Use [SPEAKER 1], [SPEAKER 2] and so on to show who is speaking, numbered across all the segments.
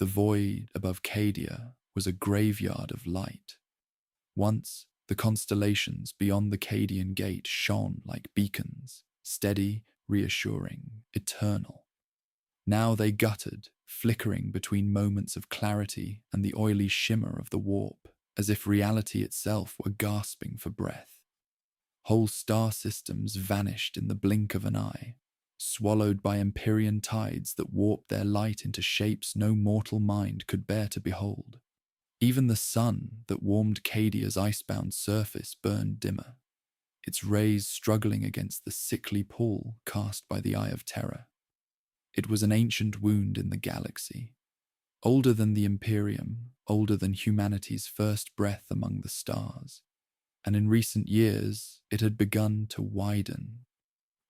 [SPEAKER 1] The void above Cadia was a graveyard of light. Once, the constellations beyond the Cadian gate shone like beacons, steady, reassuring, eternal. Now they guttered, flickering between moments of clarity and the oily shimmer of the warp, as if reality itself were gasping for breath. Whole star systems vanished in the blink of an eye, swallowed by Empyrean tides that warped their light into shapes no mortal mind could bear to behold. Even the sun that warmed Cadia's icebound surface burned dimmer, its rays struggling against the sickly pall cast by the Eye of Terror. It was an ancient wound in the galaxy, older than the Imperium, older than humanity's first breath among the stars, and in recent years it had begun to widen.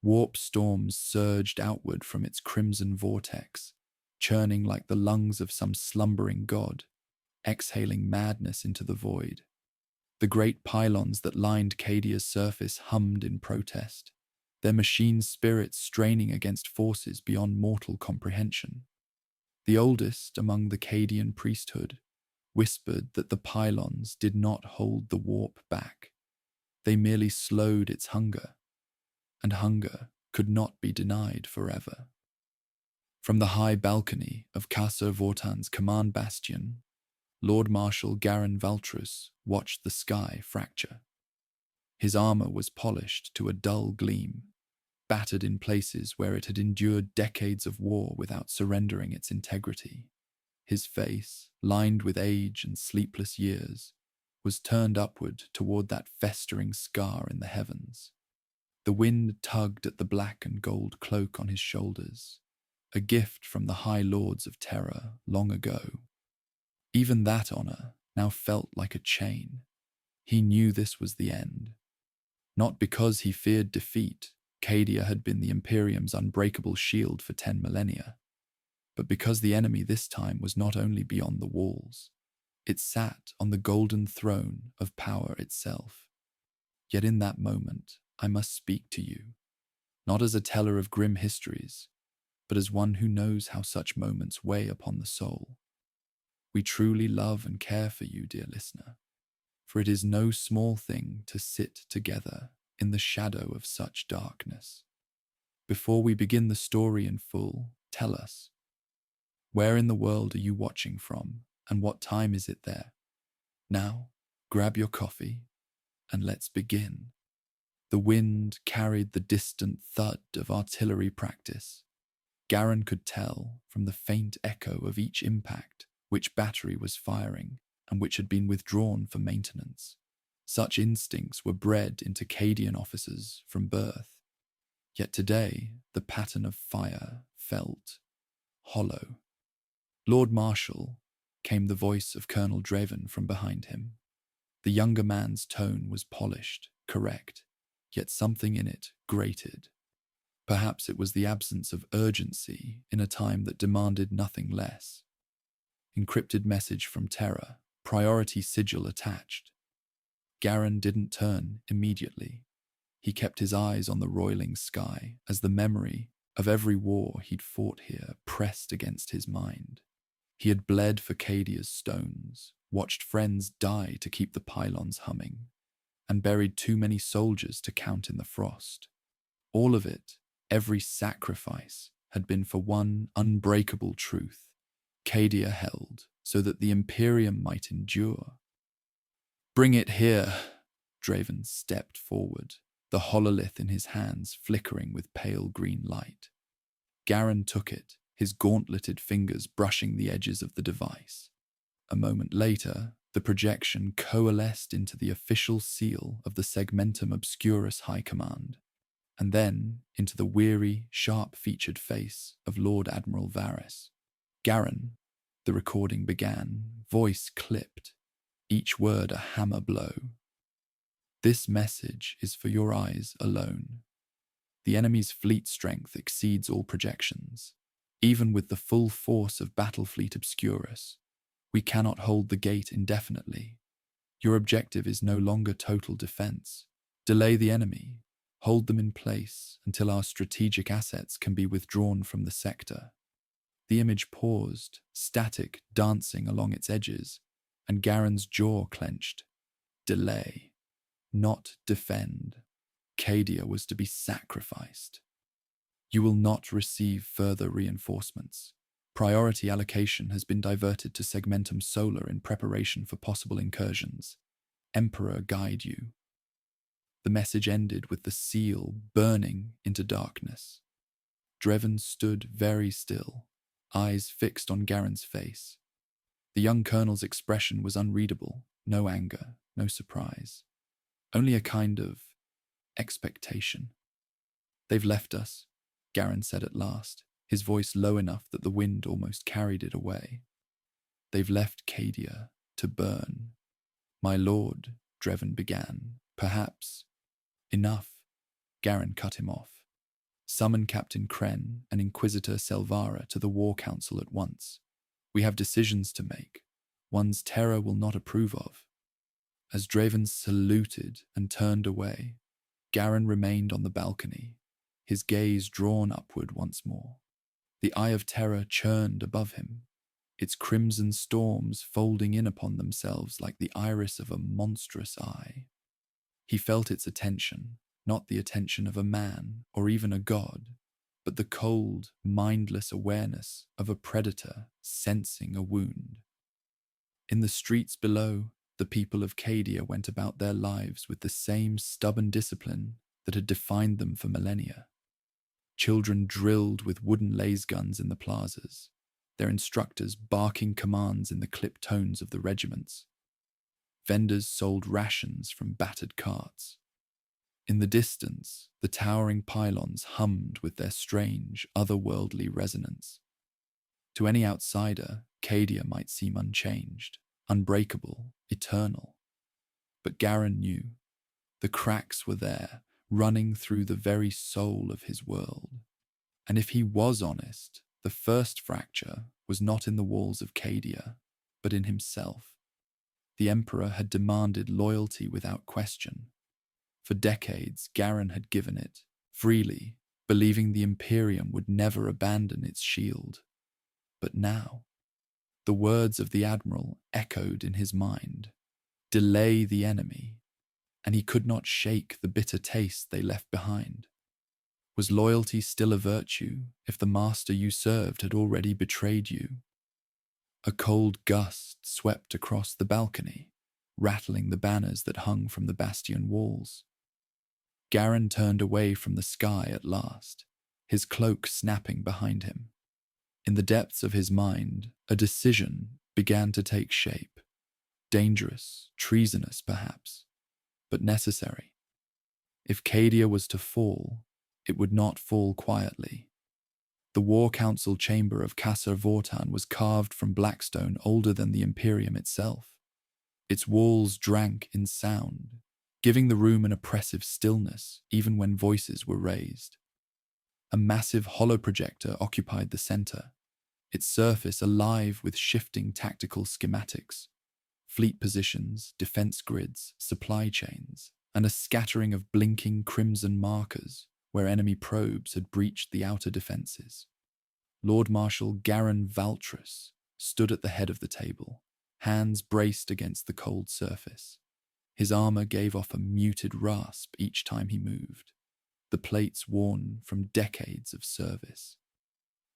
[SPEAKER 1] Warp storms surged outward from its crimson vortex, churning like the lungs of some slumbering god, exhaling madness into the void. The great pylons that lined Cadia's surface hummed in protest, their machine spirits straining against forces beyond mortal comprehension. The oldest among the Cadian priesthood whispered that the pylons did not hold the warp back. They merely slowed its hunger, and hunger could not be denied forever. From the high balcony of Casa Vortan's command bastion, Lord Marshal Garin Valtrus watched the sky fracture. His armor was polished to a dull gleam, battered in places where it had endured decades of war without surrendering its integrity. His face, lined with age and sleepless years, was turned upward toward that festering scar in the heavens. The wind tugged at the black and gold cloak on his shoulders, a gift from the High Lords of Terror long ago. Even that honor now felt like a chain. He knew this was the end. Not because he feared defeat, Cadia had been the Imperium's unbreakable shield for 10 millennia, but because the enemy this time was not only beyond the walls, it sat on the golden throne of power itself. Yet in that moment, I must speak to you, not as a teller of grim histories, but as one who knows how such moments weigh upon the soul. We truly love and care for you, dear listener, for it is no small thing to sit together in the shadow of such darkness. Before we begin the story in full, tell us, where in the world are you watching from, and what time is it there? Now, grab your coffee, and let's begin. The wind carried the distant thud of artillery practice. Garin could tell, from the faint echo of each impact, which battery was firing and which had been withdrawn for maintenance. Such instincts were bred into Cadian officers from birth. Yet today, the pattern of fire felt hollow. Lord Marshal, came the voice of Colonel Draven from behind him. The younger man's tone was polished, correct, yet something in it grated. Perhaps it was the absence of urgency in a time that demanded nothing less. Encrypted message from Terra, priority sigil attached. Garin didn't turn immediately. He kept his eyes on the roiling sky as the memory of every war he'd fought here pressed against his mind. He had bled for Cadia's stones, watched friends die to keep the pylons humming, and buried too many soldiers to count in the frost. All of it, every sacrifice, had been for one unbreakable truth. Cadia held, so that the Imperium might endure. "Bring it here," Draven stepped forward, the hololith in his hands flickering with pale green light. Garin took it, his gauntleted fingers brushing the edges of the device. A moment later, the projection coalesced into the official seal of the Segmentum Obscurus High Command, and then into the weary, sharp-featured face of Lord Admiral Varys. "Garin," the recording began, voice clipped, each word a hammer blow. "This message is for your eyes alone. The enemy's fleet strength exceeds all projections. Even with the full force of Battlefleet Obscurus, we cannot hold the gate indefinitely. Your objective is no longer total defense. Delay the enemy, hold them in place until our strategic assets can be withdrawn from the sector." The image paused, static dancing along its edges, and Garen's jaw clenched. Delay, not defend. Cadia was to be sacrificed. You will not receive further reinforcements. Priority allocation has been diverted to Segmentum Solar in preparation for possible incursions. Emperor, guide you. The message ended with the seal burning into darkness. Dreven stood very still, eyes fixed on Garen's face. The young colonel's expression was unreadable, no anger, no surprise. Only a kind of expectation. They've left us, Garen said at last, his voice low enough that the wind almost carried it away. They've left Cadia to burn. My lord, Dreven began, perhaps. Enough, Garen cut him off. Summon Captain Kren and Inquisitor Selvara to the War Council at once. We have decisions to make, ones Terra will not approve of. As Draven saluted and turned away, Garen remained on the balcony, his gaze drawn upward once more. The eye of terror churned above him, its crimson storms folding in upon themselves like the iris of a monstrous eye. He felt its attention, not the attention of a man or even a god, but the cold, mindless awareness of a predator sensing a wound. In the streets below, the people of Cadia went about their lives with the same stubborn discipline that had defined them for millennia. Children drilled with wooden laser guns in the plazas, their instructors barking commands in the clipped tones of the regiments. Vendors sold rations from battered carts. In the distance, the towering pylons hummed with their strange, otherworldly resonance. To any outsider, Cadia might seem unchanged, unbreakable, eternal. But Garen knew. The cracks were there, running through the very soul of his world. And if he was honest, the first fracture was not in the walls of Cadia, but in himself. The Emperor had demanded loyalty without question. For decades, Garen had given it, freely, believing the Imperium would never abandon its shield. But now, the words of the Admiral echoed in his mind. Delay the enemy, and he could not shake the bitter taste they left behind. Was loyalty still a virtue if the master you served had already betrayed you? A cold gust swept across the balcony, rattling the banners that hung from the bastion walls. Garen turned away from the sky at last, his cloak snapping behind him. In the depths of his mind, a decision began to take shape. Dangerous, treasonous perhaps, but necessary. If Cadia was to fall, it would not fall quietly. The War Council chamber of Kasser Vortan was carved from blackstone older than the Imperium itself. Its walls drank in sound, giving the room an oppressive stillness even when voices were raised. A massive holoprojector occupied the center, its surface alive with shifting tactical schematics, fleet positions, defense grids, supply chains, and a scattering of blinking crimson markers where enemy probes had breached the outer defenses. Lord Marshal Garen Valtrus stood at the head of the table, hands braced against the cold surface. His armor gave off a muted rasp each time he moved, the plates worn from decades of service.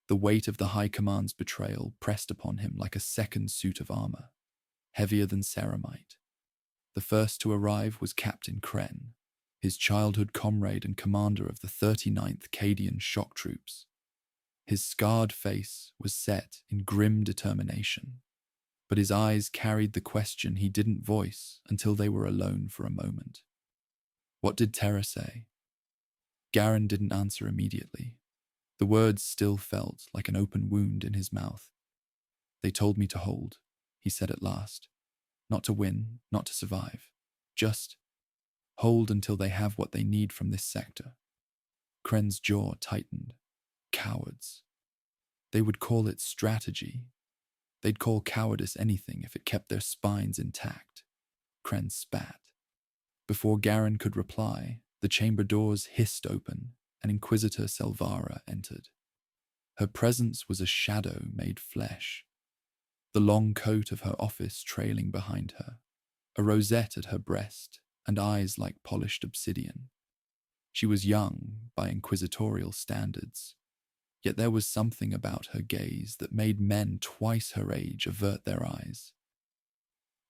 [SPEAKER 1] The weight of the High Command's betrayal pressed upon him like a second suit of armor, heavier than ceramite. The first to arrive was Captain Kren, his childhood comrade and commander of the 39th Cadian shock troops. His scarred face was set in grim determination, but his eyes carried the question he didn't voice until they were alone for a moment. What did Terra say? Garen didn't answer immediately. The words still felt like an open wound in his mouth. They told me to hold, he said at last. Not to win, not to survive. Just hold until they have what they need from this sector. Kren's jaw tightened. Cowards. They would call it strategy. They'd call cowardice anything if it kept their spines intact. Kren spat. Before Garen could reply, the chamber doors hissed open and Inquisitor Selvara entered. Her presence was a shadow made flesh, the long coat of her office trailing behind her, a rosette at her breast, and eyes like polished obsidian. She was young by inquisitorial standards, yet there was something about her gaze that made men twice her age avert their eyes.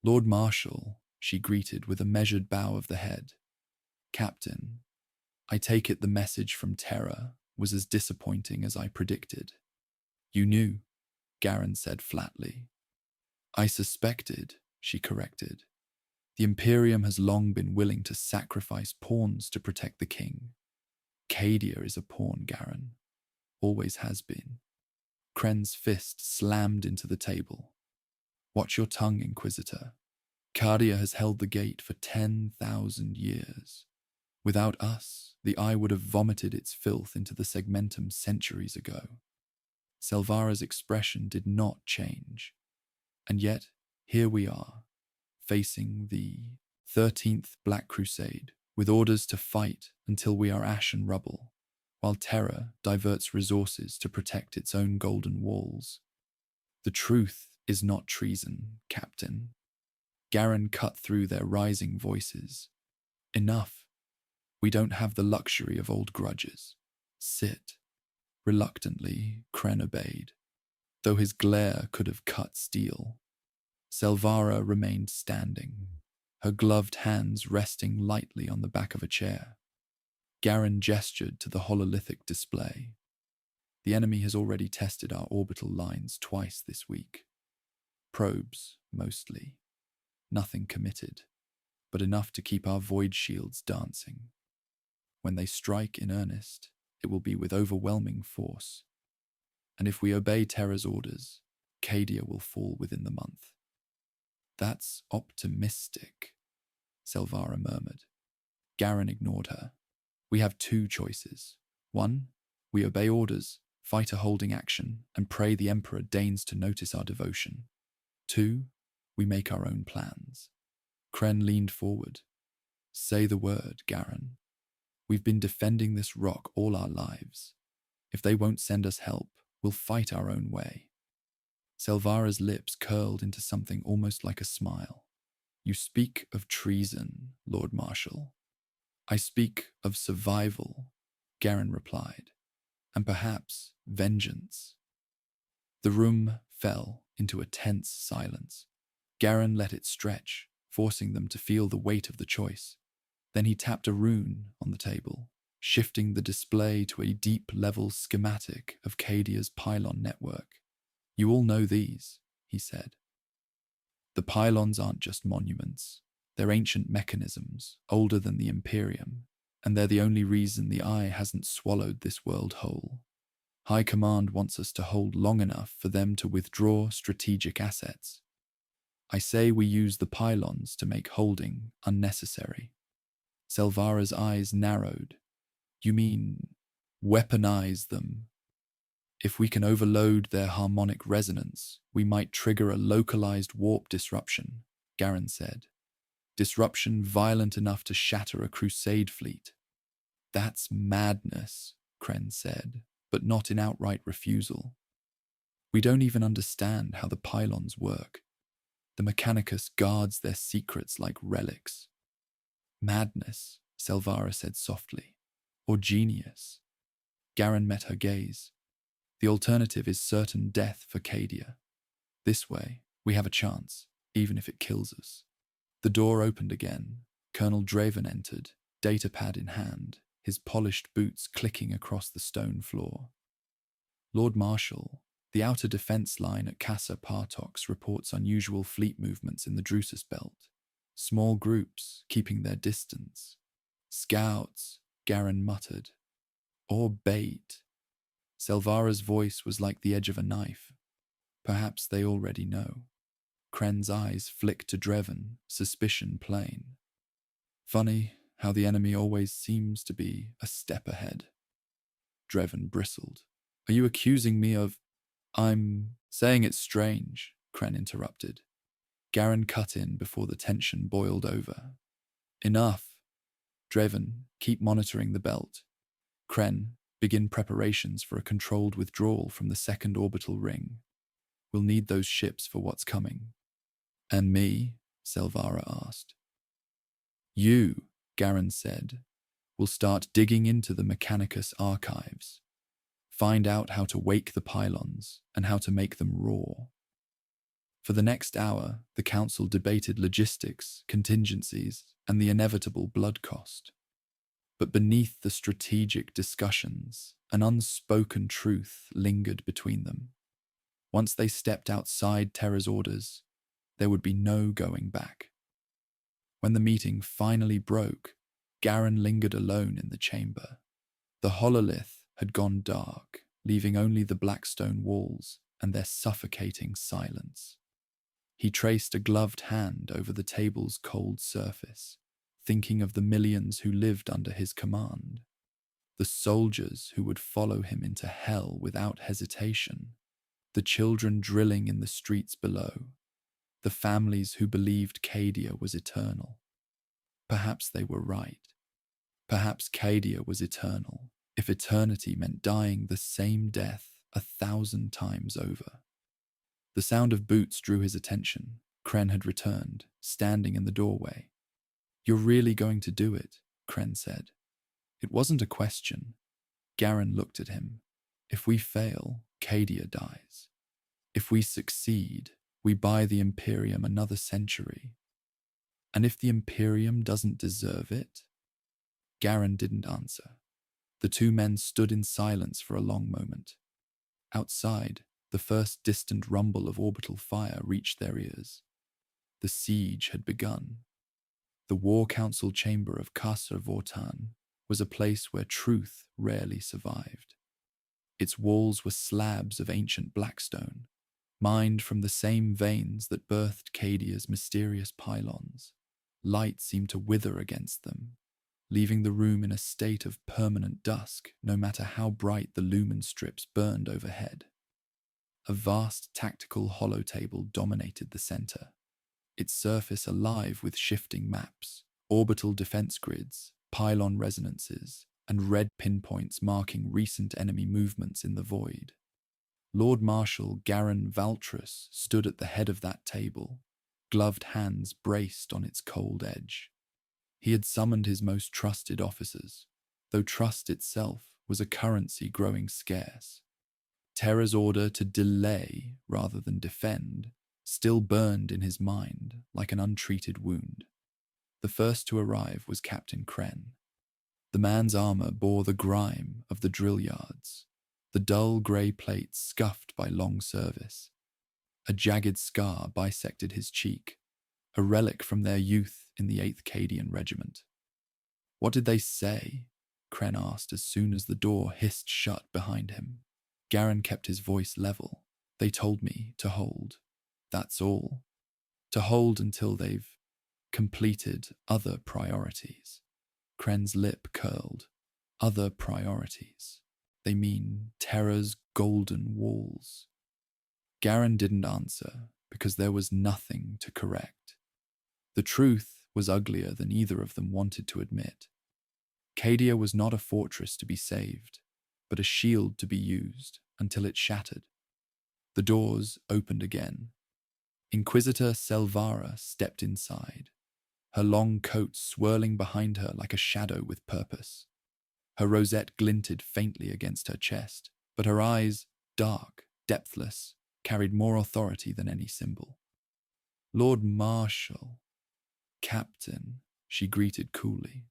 [SPEAKER 1] "Lord Marshal," she greeted with a measured bow of the head. "Captain, I take it the message from Terra was as disappointing as I predicted." "You knew," Garen said flatly. "I suspected," she corrected. "The Imperium has long been willing to sacrifice pawns to protect the king. Cadia is a pawn, Garen. Always has been." Kren's fist slammed into the table. "Watch your tongue, Inquisitor. Cadia has held the gate for 10,000 years. Without us, the Eye would have vomited its filth into the segmentum centuries ago." Selvaра's expression did not change. And yet, here we are, facing the 13th Black Crusade, with orders to fight until we are ash and rubble, while Terra diverts resources to protect its own golden walls. "The truth is not treason, Captain." Garen cut through their rising voices. "Enough. We don't have the luxury of old grudges. Sit." Reluctantly, Kren obeyed, though his glare could have cut steel. Selvaara remained standing, her gloved hands resting lightly on the back of a chair. Garen gestured to the hololithic display. "The enemy has already tested our orbital lines twice this week. Probes, mostly. Nothing committed, but enough to keep our void shields dancing. When they strike in earnest, it will be with overwhelming force. And if we obey Terra's orders, Cadia will fall within the month." "That's optimistic," Selvaara murmured. Garen ignored her. "We have two choices. One, we obey orders, fight a holding action, and pray the Emperor deigns to notice our devotion. Two, we make our own plans." Kren leaned forward. "Say the word, Garen. We've been defending this rock all our lives. If they won't send us help, we'll fight our own way." Selvaara's lips curled into something almost like a smile. "You speak of treason, Lord Marshal." "I speak of survival," Garen replied, "and perhaps vengeance." The room fell into a tense silence. Garen let it stretch, forcing them to feel the weight of the choice. Then he tapped a rune on the table, shifting the display to a deep-level schematic of Cadia's pylon network. "You all know these," he said. "The pylons aren't just monuments. They're ancient mechanisms, older than the Imperium, and they're the only reason the Eye hasn't swallowed this world whole. High Command wants us to hold long enough for them to withdraw strategic assets. I say we use the pylons to make holding unnecessary." Selvaara's eyes narrowed. "You mean weaponize them? If we can overload their harmonic resonance, we might trigger a localized warp disruption," Garen said. "Disruption violent enough to shatter a crusade fleet." "That's madness," Kren said, but not in outright refusal. "We don't even understand how the pylons work. The Mechanicus guards their secrets like relics." "Madness," Selvaara said softly. "Or genius." Garen met her gaze. "The alternative is certain death for Cadia. This way, we have a chance, even if it kills us." The door opened again. Colonel Draven entered, datapad in hand, his polished boots clicking across the stone floor. "Lord Marshal, the outer defense line at Casa Partox reports unusual fleet movements in the Drusus belt. Small groups, keeping their distance." "Scouts," Garen muttered. "Or bait." Selvaara's voice was like the edge of a knife. "Perhaps they already know." Kren's eyes flicked to Draven, suspicion plain. "Funny how the enemy always seems to be a step ahead." Draven bristled. "Are you accusing me of—" "I'm saying it's strange," Kren interrupted. Garen cut in before the tension boiled over. "Enough. Draven, keep monitoring the belt. Kren, Begin preparations for a controlled withdrawal from the second orbital ring. We'll need those ships for what's coming." "And me?" Selvara asked. "You," Garen said, "will start digging into the Mechanicus archives. Find out how to wake the pylons and how to make them roar." For the next hour, the council debated logistics, contingencies, and the inevitable blood cost. But beneath the strategic discussions, an unspoken truth lingered between them. Once they stepped outside Terra's orders, there would be no going back. When the meeting finally broke, Garen lingered alone in the chamber. The hololith had gone dark, leaving only the black stone walls and their suffocating silence. He traced a gloved hand over the table's cold surface, thinking of the millions who lived under his command, the soldiers who would follow him into hell without hesitation, the children drilling in the streets below, the families who believed Cadia was eternal. Perhaps they were right. Perhaps Cadia was eternal, if eternity meant dying the same death 1,000 times over. The sound of boots drew his attention. Kren had returned, standing in the doorway. "You're really going to do it," Kren said. It wasn't a question. Garen looked at him. "If we fail, Cadia dies. If we succeed, we buy the Imperium another century. And if the Imperium doesn't deserve it?" Garen didn't answer. The two men stood in silence for a long moment. Outside, the first distant rumble of orbital fire reached their ears. The siege had begun. The War Council chamber of Casa Vortan was a place where truth rarely survived. Its walls were slabs of ancient blackstone, mined from the same veins that birthed Cadia's mysterious pylons. Light seemed to wither against them, leaving the room in a state of permanent dusk, no matter how bright the lumen strips burned overhead. A vast tactical holotable dominated the center, its surface alive with shifting maps, orbital defense grids, pylon resonances, and red pinpoints marking recent enemy movements in the void. Lord Marshal Garen Valtrus stood at the head of that table, gloved hands braced on its cold edge. He had summoned his most trusted officers, though trust itself was a currency growing scarce. Terra's order to delay rather than defend still burned in his mind like an untreated wound. The first to arrive was Captain Kren. The man's armor bore the grime of the drill yards, the dull grey plates scuffed by long service. A jagged scar bisected his cheek, a relic from their youth in the 8th Cadian Regiment. "What did they say?" Kren asked as soon as the door hissed shut behind him. Garen kept his voice level. "They told me to hold. That's all. To hold until they've completed other priorities." Kren's lip curled. "Other priorities. They mean Terra's golden walls." Garen didn't answer because there was nothing to correct. The truth was uglier than either of them wanted to admit. Cadia was not a fortress to be saved, but a shield to be used until it shattered. The doors opened again. Inquisitor Selvara stepped inside, her long coat swirling behind her like a shadow with purpose. Her rosette glinted faintly against her chest, but her eyes, dark, depthless, carried more authority than any symbol. "Lord Marshal, Captain," she greeted coolly.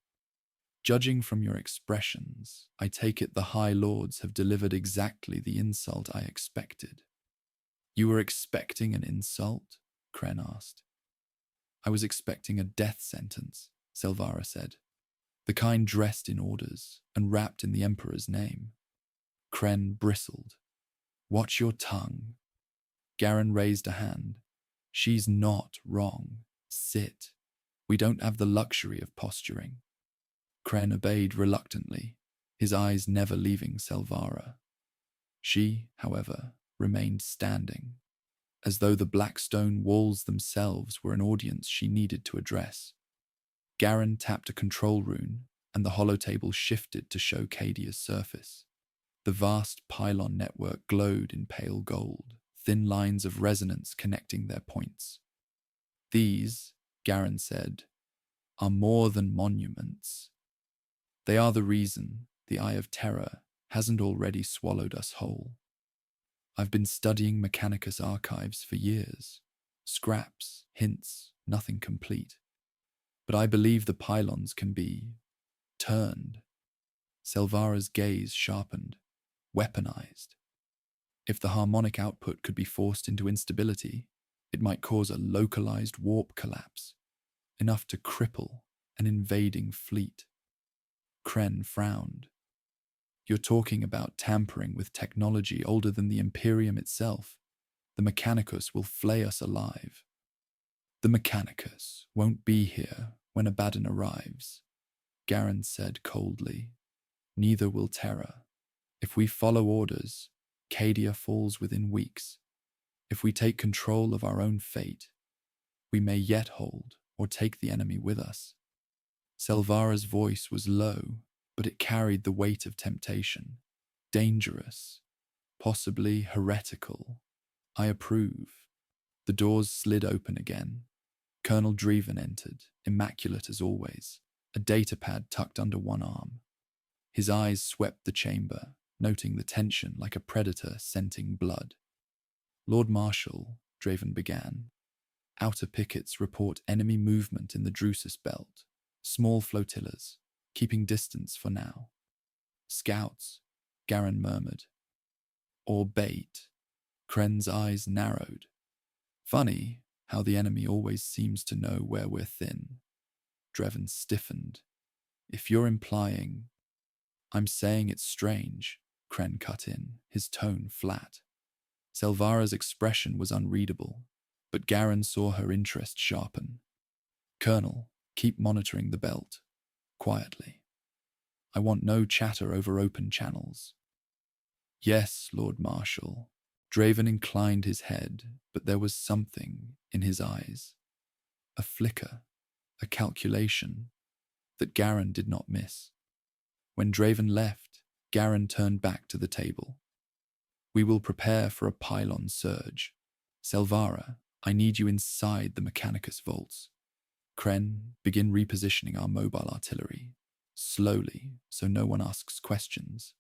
[SPEAKER 1] "Judging from your expressions, I take it the High Lords have delivered exactly the insult I expected." "You were expecting an insult?" Kren asked. "I was expecting a death sentence," Selvara said. "The kind dressed in orders and wrapped in the Emperor's name." Kren bristled. "Watch your tongue." Garen raised a hand. "She's not wrong. Sit. We don't have the luxury of posturing." Kren obeyed reluctantly, his eyes never leaving Selvara. She, however, remained standing, as though the black stone walls themselves were an audience she needed to address. Garen tapped a control rune, and the holotable shifted to show Cadia's surface. The vast pylon network glowed in pale gold, thin lines of resonance connecting their points. These, Garen said, are more than monuments. They are the reason the Eye of Terror hasn't already swallowed us whole. I've been studying Mechanicus archives for years. Scraps, hints, nothing complete. But I believe the pylons can be turned. Selvara's gaze sharpened, weaponized. If the harmonic output could be forced into instability, it might cause a localized warp collapse, enough to cripple an invading fleet. Kren frowned. You're talking about tampering with technology older than the Imperium itself. The Mechanicus will flay us alive. The Mechanicus won't be here when Abaddon arrives, Garen said coldly. Neither will Terra. If we follow orders, Cadia falls within weeks. If we take control of our own fate, we may yet hold or take the enemy with us. Selvara's voice was low, but it carried the weight of temptation. Dangerous, possibly heretical. I approve. The doors slid open again. Colonel Dreven entered, immaculate as always, a datapad tucked under one arm. His eyes swept the chamber, noting the tension like a predator scenting blood. Lord Marshal, Draven began. Outer pickets report enemy movement in the Drusus belt. Small flotillas, keeping distance for now. Scouts, Garen murmured. Or bait. Kren's eyes narrowed. Funny how the enemy always seems to know where we're thin. Dreven stiffened. If you're implying... I'm saying it's strange, Kren cut in, his tone flat. Selvara's expression was unreadable, but Garen saw her interest sharpen. Colonel, keep monitoring the belt. Quietly. I want no chatter over open channels. Yes, Lord Marshal. Draven inclined his head, but there was something in his eyes. A flicker, a calculation, that Garen did not miss. When Draven left, Garen turned back to the table. We will prepare for a pylon surge. Selvara, I need you inside the Mechanicus vaults. Kren, begin repositioning our mobile artillery. Slowly, so no one asks questions.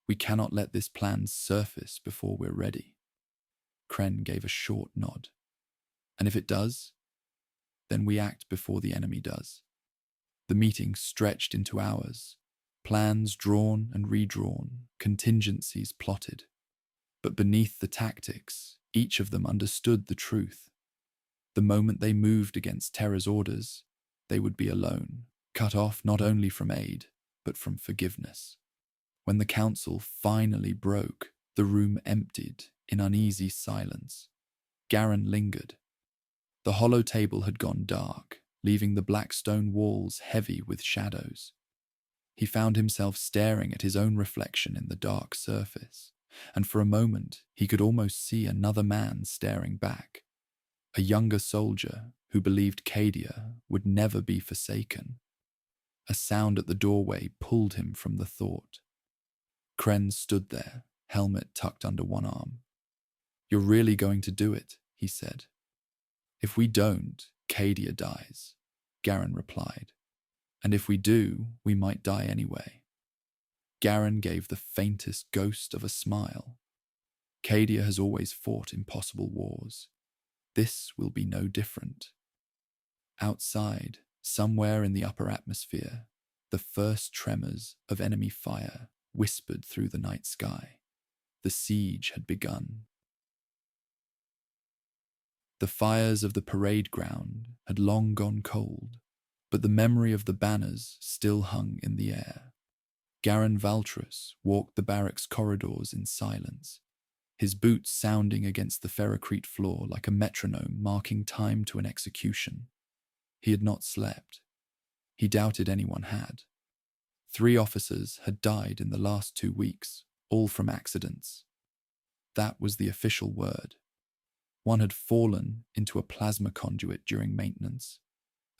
[SPEAKER 1] We cannot let this plan surface before we're ready. Kren gave a short nod. And if it does, then we act before the enemy does. The meeting stretched into hours. Plans drawn and redrawn, contingencies plotted. But beneath the tactics, each of them understood the truth. The moment they moved against Terra's orders, they would be alone, cut off not only from aid, but from forgiveness. When the council finally broke, the room emptied in uneasy silence. Garen lingered. The hollow table had gone dark, leaving the black stone walls heavy with shadows. He found himself staring at his own reflection in the dark surface, and for a moment he could almost see another man staring back. A younger soldier who believed Cadia would never be forsaken. A sound at the doorway pulled him from the thought. Kren stood there, helmet tucked under one arm. You're really going to do it, he said. If we don't, Cadia dies, Garen replied. And if we do, we might die anyway. Garen gave the faintest ghost of a smile. Cadia has always fought impossible wars. This will be no different. Outside, somewhere in the upper atmosphere, the first tremors of enemy fire whispered through the night sky. The siege had begun. The fires of the parade ground had long gone cold, but the memory of the banners still hung in the air. Garen Valtrus walked the barracks corridors in silence, his boots sounding against the ferrocrete floor like a metronome marking time to an execution. He had not slept. He doubted anyone had. 3 officers had died in the last 2 weeks, all from accidents. That was the official word. One had fallen into a plasma conduit during maintenance.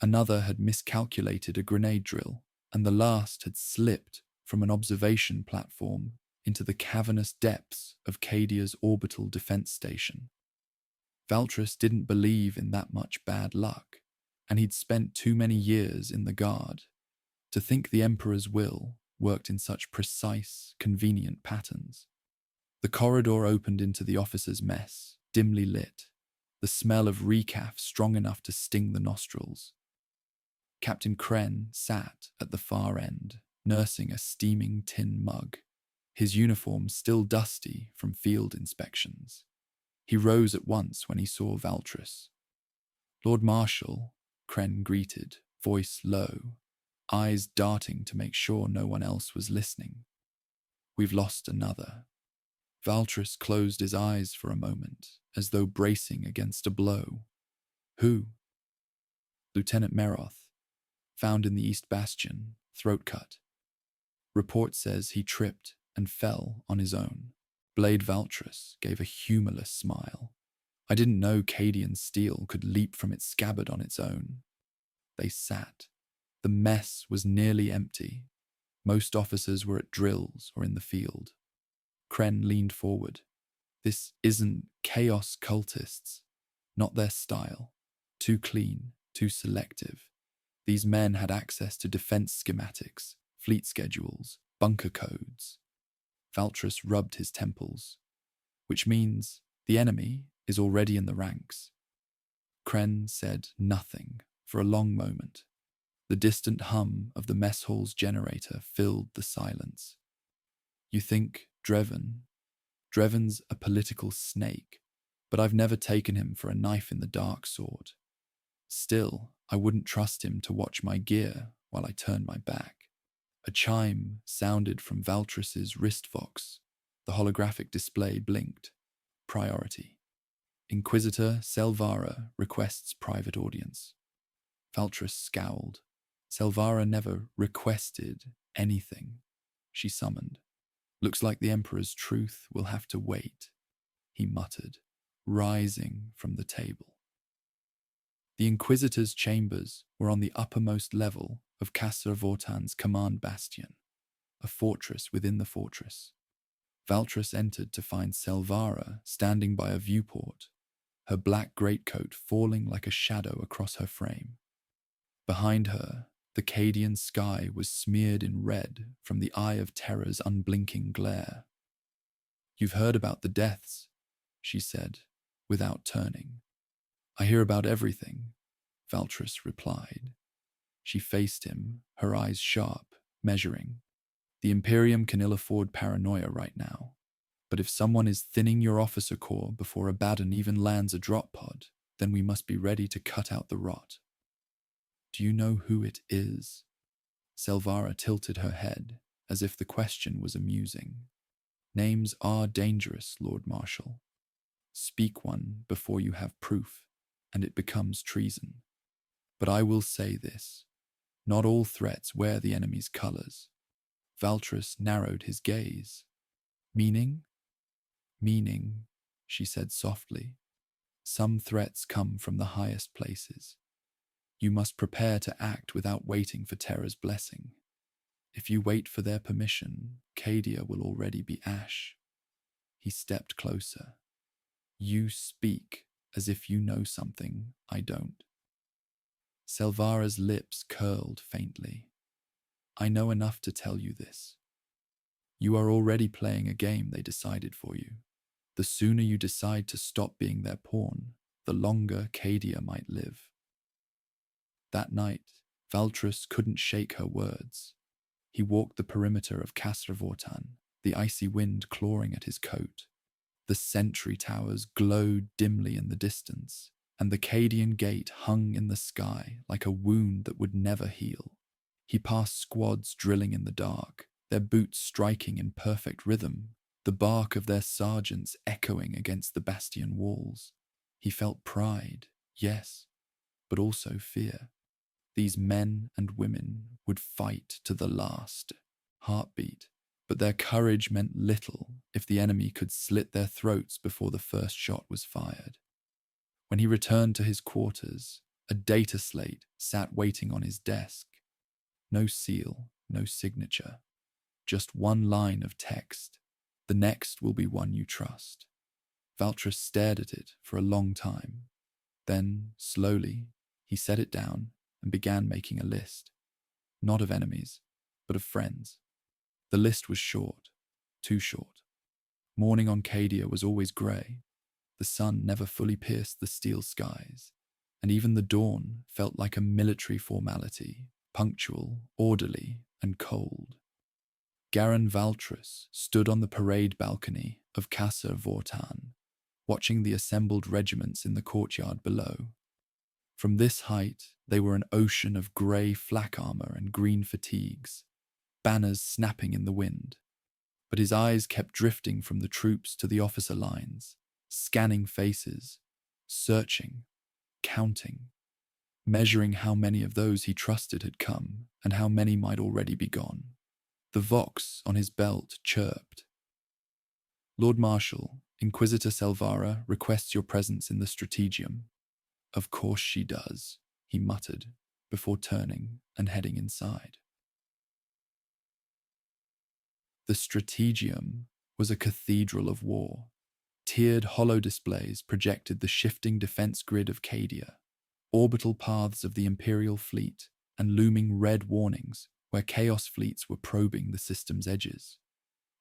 [SPEAKER 1] Another had miscalculated a grenade drill, and the last had slipped from an observation platform into the cavernous depths of Cadia's orbital defense station. Valtris didn't believe in that much bad luck, and he'd spent too many years in the Guard to think the Emperor's will worked in such precise, convenient patterns. The corridor opened into the officers' mess, dimly lit, the smell of recaf strong enough to sting the nostrils. Captain Kren sat at the far end, nursing a steaming tin mug, his uniform still dusty from field inspections. He rose at once when he saw Valtris. "Lord Marshal," Kren greeted, voice low, eyes darting to make sure no one else was listening. "We've lost another." Valtris closed his eyes for a moment, as though bracing against a blow. "Who?" "Lieutenant Meroth, found in the East Bastion, throat cut. Report says he tripped and fell on his own." Blade Valtris gave a humorless smile. "I didn't know Cadian steel could leap from its scabbard on its own." They sat. The mess was nearly empty. Most officers were at drills or in the field. Kren leaned forward. "This isn't chaos cultists. Not their style. Too clean, too selective. These men had access to defense schematics, fleet schedules, bunker codes." Valtris rubbed his temples. "Which means the enemy is already in the ranks." Kren said nothing for a long moment. The distant hum of the mess hall's generator filled the silence. "You think Dreven's a political snake, but I've never taken him for a knife-in-the-dark sort. Still, I wouldn't trust him to watch my gear while I turn my back." A chime sounded from Valtris's wristvox. The holographic display blinked. "Priority. Inquisitor Selvara requests private audience." Valtris scowled. "Selvara never requested anything," she summoned. "Looks like the Emperor's truth will have to wait," he muttered, rising from the table. The Inquisitor's chambers were on the uppermost level of Castor Vortan's command bastion, a fortress within the fortress. Valtris entered to find Selvara standing by a viewport, her black greatcoat falling like a shadow across her frame. Behind her, the Cadian sky was smeared in red from the Eye of Terror's unblinking glare. "You've heard about the deaths," she said, without turning. "I hear about everything," Valtris replied. She faced him, her eyes sharp, measuring. "The Imperium can ill afford paranoia right now. But if someone is thinning your officer corps before Abaddon even lands a drop pod, then we must be ready to cut out the rot." "Do you know who it is?" Selvara tilted her head, as if the question was amusing. "Names are dangerous, Lord Marshal. Speak one before you have proof, and it becomes treason. But I will say this. Not all threats wear the enemy's colors." Valtris narrowed his gaze. "Meaning?" "Meaning," she said softly. "Some threats come from the highest places. You must prepare to act without waiting for Terra's blessing. If you wait for their permission, Cadia will already be ash." He stepped closer. "You speak as if you know something I don't." Selvara's lips curled faintly. "I know enough to tell you this. You are already playing a game they decided for you. The sooner you decide to stop being their pawn, the longer Cadia might live." That night, Valtris couldn't shake her words. He walked the perimeter of Castor Vortan, the icy wind clawing at his coat. The sentry towers glowed dimly in the distance, and the Cadian gate hung in the sky like a wound that would never heal. He passed squads drilling in the dark, their boots striking in perfect rhythm, the bark of their sergeants echoing against the bastion walls. He felt pride, yes, but also fear. These men and women would fight to the last heartbeat, but their courage meant little if the enemy could slit their throats before the first shot was fired. When he returned to his quarters, a data slate sat waiting on his desk. No seal, no signature, just one line of text. The next will be one you trust. Valtris stared at it for a long time. Then, slowly, he set it down and began making a list. Not of enemies, but of friends. The list was short, too short. Morning on Cadia was always grey. The sun never fully pierced the steel skies, and even the dawn felt like a military formality, punctual, orderly, and cold. Garin Valtris stood on the parade balcony of Casa Vortan, watching the assembled regiments in the courtyard below. From this height, they were an ocean of grey flak armour and green fatigues, banners snapping in the wind. But his eyes kept drifting from the troops to the officer lines, scanning faces, searching, counting, measuring how many of those he trusted had come and how many might already be gone. The vox on his belt chirped. Lord Marshal, Inquisitor Selvara requests your presence in the Strategium. Of course she does, he muttered, before turning and heading inside. The Strategium was a cathedral of war. Tiered hollow displays projected the shifting defense grid of Cadia, orbital paths of the Imperial fleet, and looming red warnings where Chaos fleets were probing the system's edges.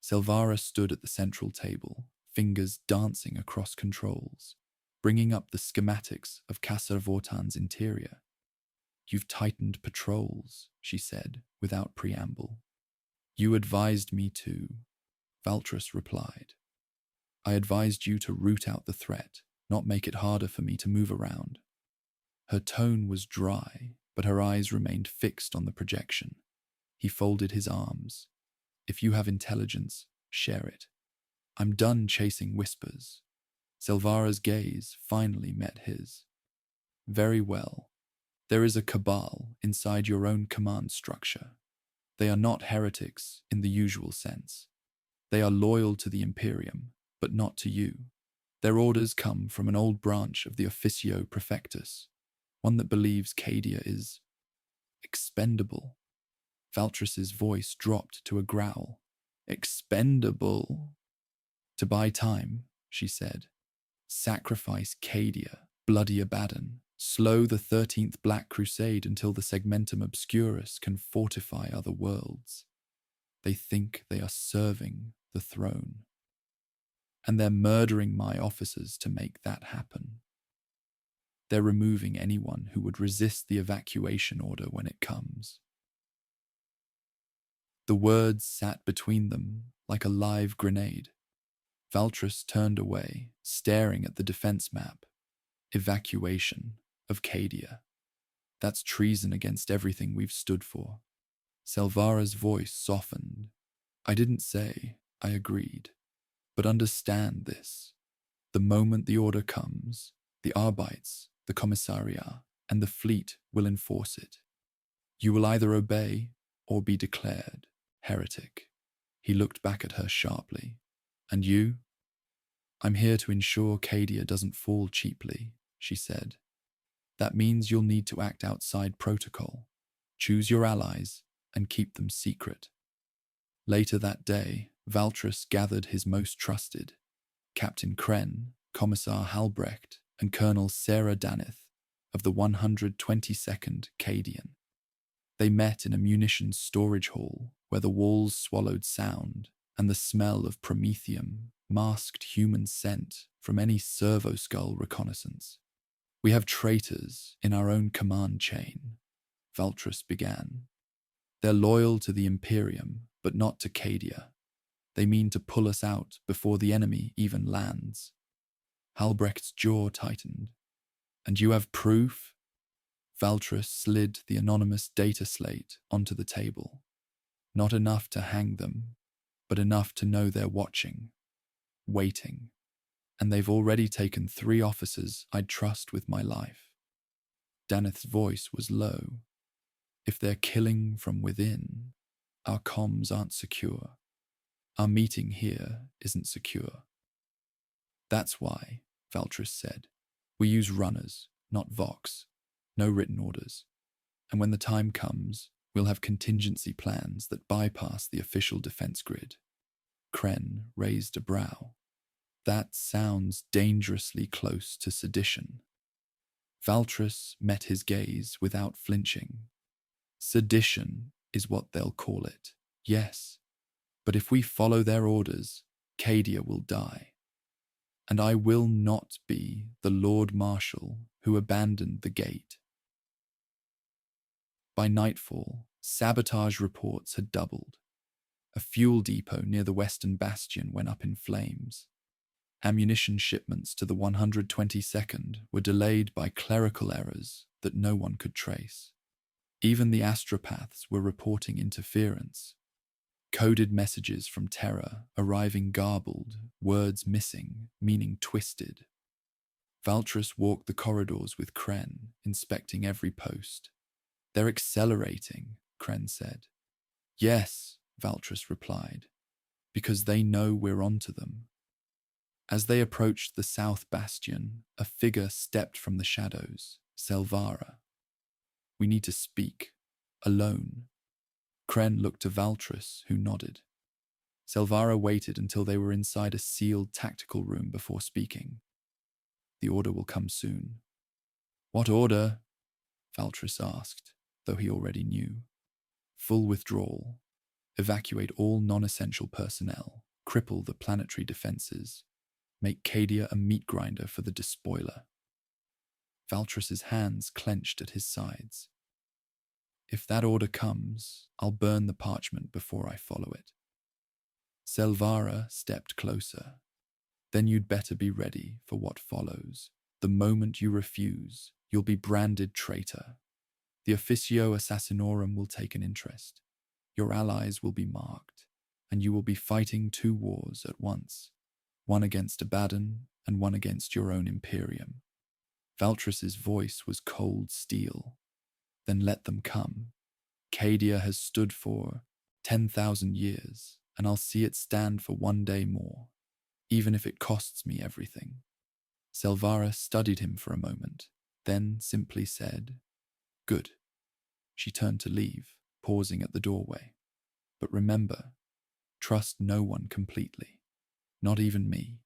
[SPEAKER 1] Selvara stood at the central table, fingers dancing across controls, bringing up the schematics of Casa Vortan's interior. You've tightened patrols, she said, without preamble. You advised me to, Valtris replied. I advised you to root out the threat, not make it harder for me to move around. Her tone was dry, but her eyes remained fixed on the projection. He folded his arms. If you have intelligence, share it. I'm done chasing whispers. Selvara's gaze finally met his. Very well. There is a cabal inside your own command structure. They are not heretics in the usual sense. They are loyal to the Imperium, but not to you. Their orders come from an old branch of the Officio Prefectus, one that believes Cadia is expendable. Valtris's voice dropped to a growl. Expendable. To buy time, she said. Sacrifice Cadia, bloody Abaddon. Slow the 13th Black Crusade until the Segmentum Obscurus can fortify other worlds. They think they are serving the throne. And they're murdering my officers to make that happen. They're removing anyone who would resist the evacuation order when it comes. The words sat between them like a live grenade. Valtris turned away, staring at the defense map. Evacuation of Cadia. That's treason against everything we've stood for. Selvara's voice softened. I didn't say I agreed, but understand this. The moment the order comes, the Arbeits, the Commissariat, and the fleet will enforce it. You will either obey or be declared heretic. He looked back at her sharply. And you? I'm here to ensure Cadia doesn't fall cheaply, she said. That means you'll need to act outside protocol. Choose your allies and keep them secret. Later that day, Valtris gathered his most trusted, Captain Kren, Commissar Halbrecht, and Colonel Sarah Danith of the 122nd Cadian. They met in a munitions storage hall where the walls swallowed sound and the smell of promethium masked human scent from any servo-skull reconnaissance. We have traitors in our own command chain, Valtris began. They're loyal to the Imperium, but not to Cadia. They mean to pull us out before the enemy even lands. Halbrecht's jaw tightened. And you have proof? Valtris slid the anonymous data slate onto the table. Not enough to hang them, but enough to know they're watching, waiting. And they've already taken 3 officers I'd trust with my life. Danith's voice was low. If they're killing from within, our comms aren't secure. Our meeting here isn't secure. That's why, Valtris said, we use runners, not vox. No written orders. And when the time comes, we'll have contingency plans that bypass the official defense grid. Kren raised a brow. That sounds dangerously close to sedition. Valtris met his gaze without flinching. Sedition is what they'll call it, yes. But if we follow their orders, Cadia will die. And I will not be the Lord Marshal who abandoned the gate. By nightfall, sabotage reports had doubled. A fuel depot near the western bastion went up in flames. Ammunition shipments to the 122nd were delayed by clerical errors that no one could trace. Even the astropaths were reporting interference. Coded messages from Terra arriving garbled, words missing, meaning twisted. Valtris walked the corridors with Kren, inspecting every post. "They're accelerating," Kren said. "Yes," Valtris replied, "because they know we're onto them." As they approached the south bastion, a figure stepped from the shadows, Selvara. "We need to speak, alone." Kren looked to Valtris, who nodded. Selvara waited until they were inside a sealed tactical room before speaking. "The order will come soon." "What order?" Valtris asked, though he already knew. "Full withdrawal. Evacuate all non-essential personnel. Cripple the planetary defenses. Make Cadia a meat grinder for the despoiler." Valtris's hands clenched at his sides. "If that order comes, I'll burn the parchment before I follow it." Selvara stepped closer. "Then you'd better be ready for what follows. The moment you refuse, you'll be branded traitor. The Officio Assassinorum will take an interest. Your allies will be marked, and you will be fighting two wars at once, one against Abaddon and one against your own Imperium." Valtris's voice was cold steel. "Then let them come. Cadia has stood for 10,000 years, and I'll see it stand for one day more, even if it costs me everything." Selvara studied him for a moment, then simply said, "Good." She turned to leave, pausing at the doorway. "But remember, trust no one completely, not even me."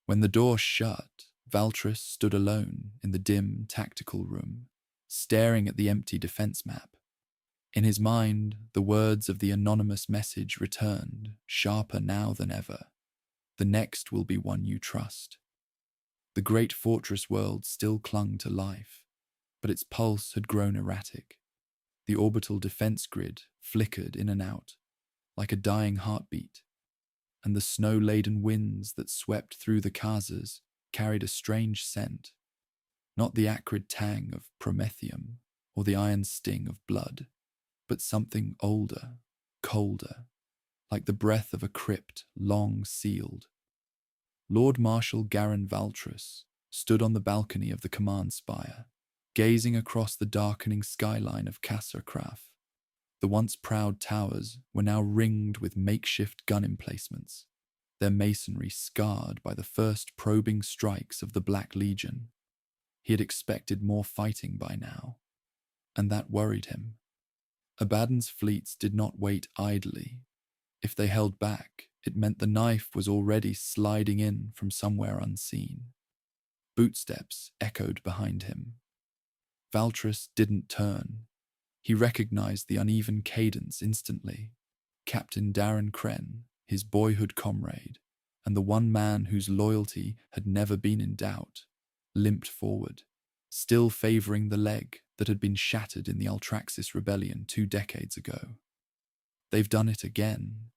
[SPEAKER 1] When the door shut, Valtris stood alone in the dim tactical room, staring at the empty defense map. In his mind, the words of the anonymous message returned, sharper now than ever. "The next will be one you trust." The great fortress world still clung to life, but its pulse had grown erratic. The orbital defense grid flickered in and out, like a dying heartbeat, and the snow-laden winds that swept through the casas carried a strange scent, not the acrid tang of promethium or the iron sting of blood, but something older, colder, like the breath of a crypt long sealed. Lord Marshal Garin Valtris stood on the balcony of the command spire, gazing across the darkening skyline of Kasserkraf. The once proud towers were now ringed with makeshift gun emplacements, their masonry scarred by the first probing strikes of the Black Legion. He had expected more fighting by now, and that worried him. Abaddon's fleets did not wait idly. If they held back, it meant the knife was already sliding in from somewhere unseen. Bootsteps echoed behind him. Valtris didn't turn. He recognized the uneven cadence instantly. Captain Darren Kren, his boyhood comrade, and the one man whose loyalty had never been in doubt, limped forward, still favoring the leg that had been shattered in the Altraxis rebellion 2 decades ago. "They've done it again,"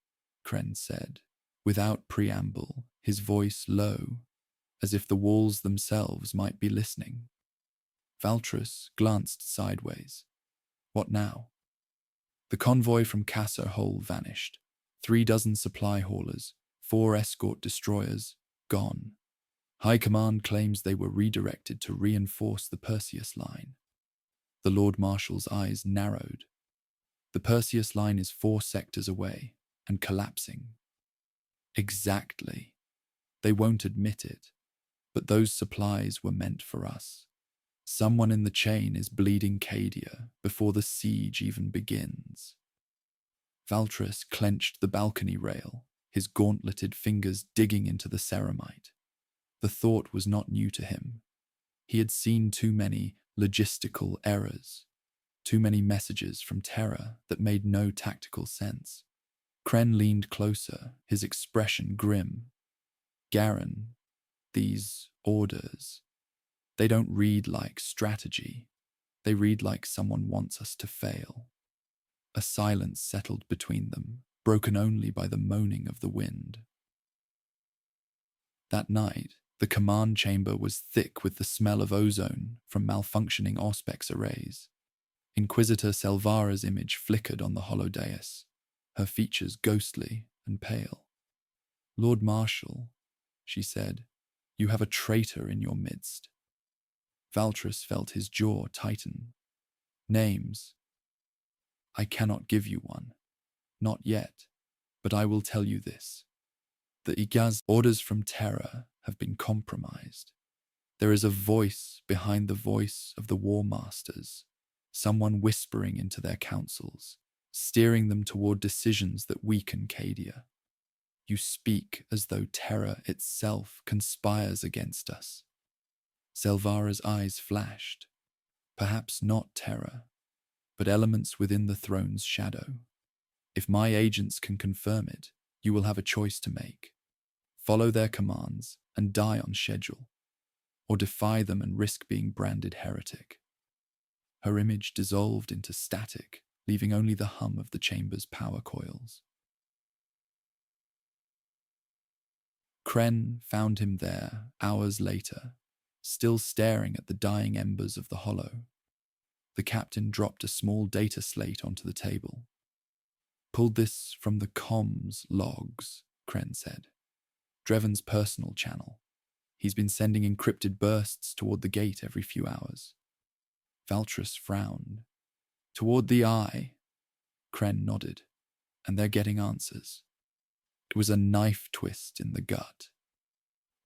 [SPEAKER 1] Kren said, without preamble, his voice low, as if the walls themselves might be listening. Valtris glanced sideways. What now? The convoy from Kasser Hole vanished. 3 dozen supply haulers, 4 escort destroyers, gone. High Command claims they were redirected to reinforce the Perseus line. The Lord Marshal's eyes narrowed. The Perseus line is 4 sectors away and collapsing. Exactly. They won't admit it, but those supplies were meant for us. Someone in the chain is bleeding Cadia before the siege even begins. Valtris clenched the balcony rail, his gauntleted fingers digging into the ceramite. The thought was not new to him. He had seen too many logistical errors, too many messages from Terra that made no tactical sense. Kren leaned closer, his expression grim. Garen, these orders, they don't read like strategy. They read like someone wants us to fail. A silence settled between them, broken only by the moaning of the wind. That night, the command chamber was thick with the smell of ozone from malfunctioning Auspex arrays. Inquisitor Selvara's image flickered on the hollow dais, her features ghostly and pale. "Lord Marshal," she said, "you have a traitor in your midst." Valtris felt his jaw tighten. "Names? I cannot give you one. Not yet, but I will tell you this. The Igaz orders from Terra have been compromised. There is a voice behind the voice of the War Masters, someone whispering into their councils, steering them toward decisions that weaken Cadia. You speak as though Terra itself conspires against us." Selvara's eyes flashed. Perhaps not Terra, but elements within the throne's shadow. If my agents can confirm it, you will have a choice to make. Follow their commands and die on schedule, or defy them and risk being branded heretic. Her image dissolved into static, leaving only the hum of the chamber's power coils. Kren found him there hours later, still staring at the dying embers of the hollow. The captain dropped a small data slate onto the table. "Pulled this from the comms logs," Kren said. "Dreven's personal channel. He's been sending encrypted bursts toward the gate every few hours." Valtris frowned. "Toward the eye?" Kren nodded. "And they're getting answers." It was a knife twist in the gut.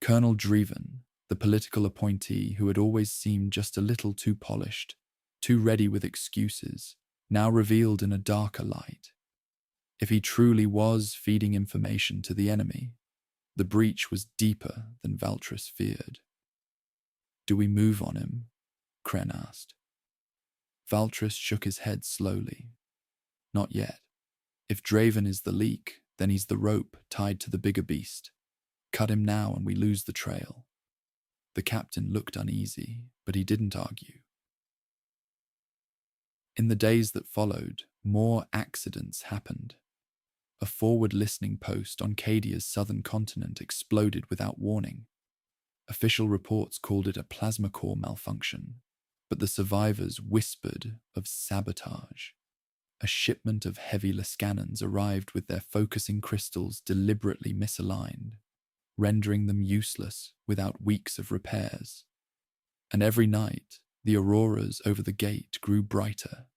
[SPEAKER 1] Colonel Dreven, the political appointee who had always seemed just a little too polished, too ready with excuses, now revealed in a darker light. If he truly was feeding information to the enemy, the breach was deeper than Valtris feared. "Do we move on him?" Kren asked. Valtris shook his head slowly. "Not yet. If Draven is the leak, then he's the rope tied to the bigger beast. Cut him now and we lose the trail." The captain looked uneasy, but he didn't argue. In the days that followed, more accidents happened. A forward listening post on Cadia's southern continent exploded without warning. Official reports called it a plasma core malfunction, but the survivors whispered of sabotage. A shipment of heavy Lascannons arrived with their focusing crystals deliberately misaligned, rendering them useless without weeks of repairs. And every night, the auroras over the gate grew brighter,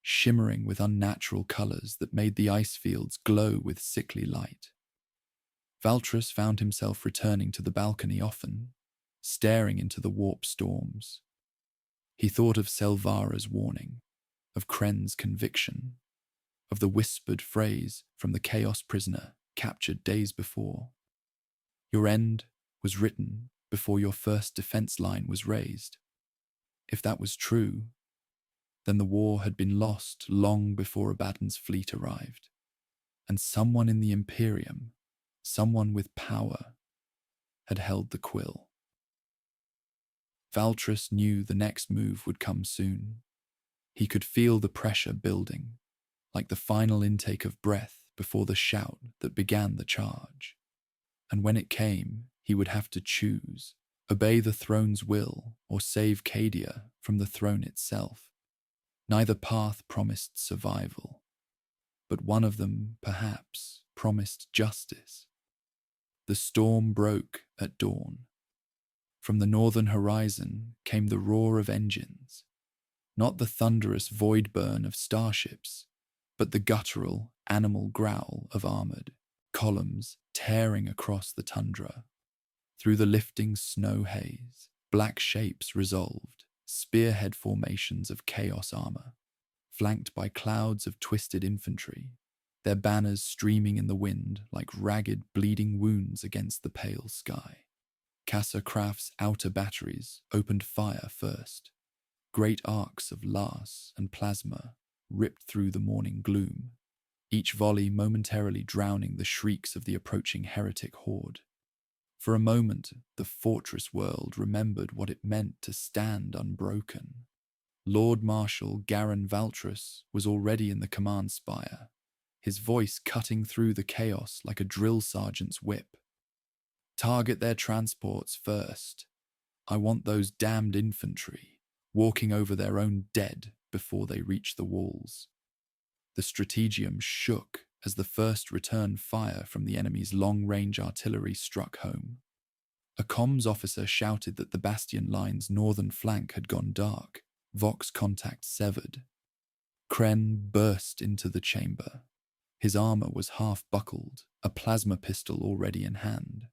[SPEAKER 1] shimmering with unnatural colors that made the ice fields glow with sickly light. Valtris found himself returning to the balcony often, staring into the warp storms. He thought of Selvara's warning, of Kren's conviction, of the whispered phrase from the Chaos prisoner captured days before. Your end was written before your first defense line was raised. If that was true, then the war had been lost long before Abaddon's fleet arrived, and someone in the Imperium, someone with power, had held the quill. Valtris knew the next move would come soon. He could feel the pressure building, like the final intake of breath before the shout that began the charge. And when it came, he would have to choose, obey the throne's will or save Cadia from the throne itself. Neither path promised survival, but one of them, perhaps, promised justice. The storm broke at dawn. From the northern horizon came the roar of engines, not the thunderous void burn of starships, but the guttural, animal growl of armored columns tearing across the tundra. Through the lifting snow haze, black shapes resolved, spearhead formations of chaos armor, flanked by clouds of twisted infantry. their banners streaming in the wind like ragged, bleeding wounds against the pale sky. Casa Craft's outer batteries opened fire first. Great arcs of las and plasma ripped through the morning gloom, each volley momentarily drowning the shrieks of the approaching heretic horde. For a moment, the fortress world remembered what it meant to stand unbroken. Lord Marshal Garin Valtrus was already in the command spire, his voice cutting through the chaos like a drill sergeant's whip. Target their transports first. I want those damned infantry walking over their own dead before they reach the walls. The strategium shook as the first return fire from the enemy's long-range artillery struck home. A comms officer shouted that the bastion line's northern flank had gone dark, Vox contact severed. Kren burst into the chamber. His armor was half buckled, a plasma pistol already in hand.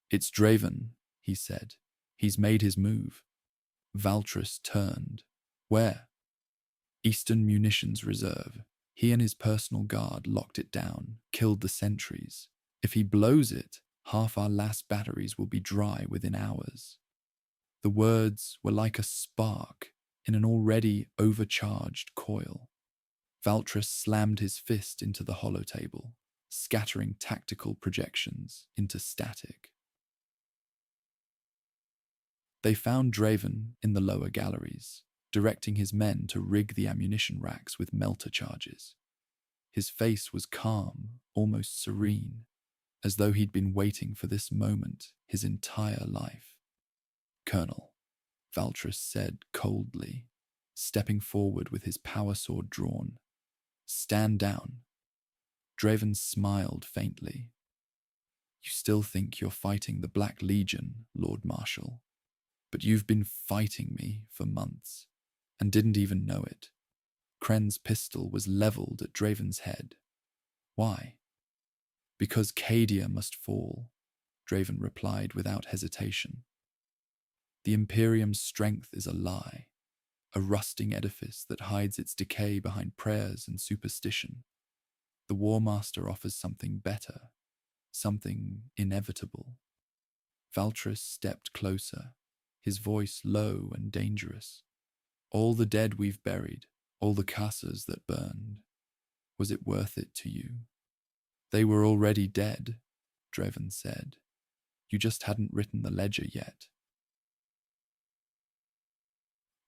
[SPEAKER 1] "It's Draven," he said. "He's made his move." Valtrus turned. "Where?" "Eastern Munitions Reserve. He and his personal guard locked it down, killed the sentries. If he blows it, half our last batteries will be dry within hours." The words were like a spark in an already overcharged coil. Valtrus slammed his fist into the holotable, scattering tactical projections into static. They found Draven in the lower galleries, directing his men to rig the ammunition racks with melter charges. His face was calm, almost serene, as though he'd been waiting for this moment his entire life. "Colonel," Valtrus said coldly, stepping forward with his power sword drawn. "Stand down." Draven smiled faintly. "You still think you're fighting the Black Legion, Lord Marshal, but you've been fighting me for months, and didn't even know it." Kren's pistol was leveled at Draven's head. "Why?" "Because Cadia must fall," Draven replied without hesitation. "The Imperium's strength is a lie, a rusting edifice that hides its decay behind prayers and superstition. The War Master offers something better, something inevitable." Valtrus stepped closer, his voice low and dangerous. "All the dead we've buried, all the casas that burned, was it worth it to you?" "They were already dead," Draven said. "You just hadn't written the ledger yet."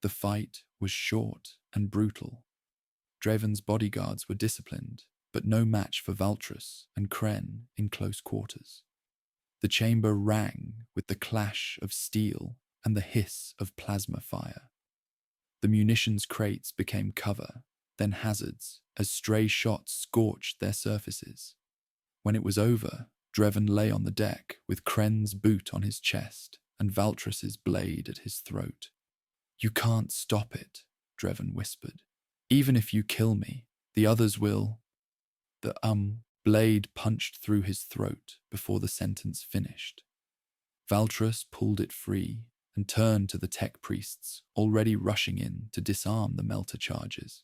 [SPEAKER 1] The fight was short and brutal. Draven's bodyguards were disciplined, but no match for Valtrus and Kren in close quarters. The chamber rang with the clash of steel and the hiss of plasma fire. The munitions crates became cover, then hazards, as stray shots scorched their surfaces. When it was over, Draven lay on the deck with Kren's boot on his chest and Valtrus's blade at his throat. "You can't stop it," Draven whispered. "Even if you kill me, the others will." The blade punched through his throat before the sentence finished. Valtrus pulled it free and turned to the tech priests, already rushing in to disarm the melter charges.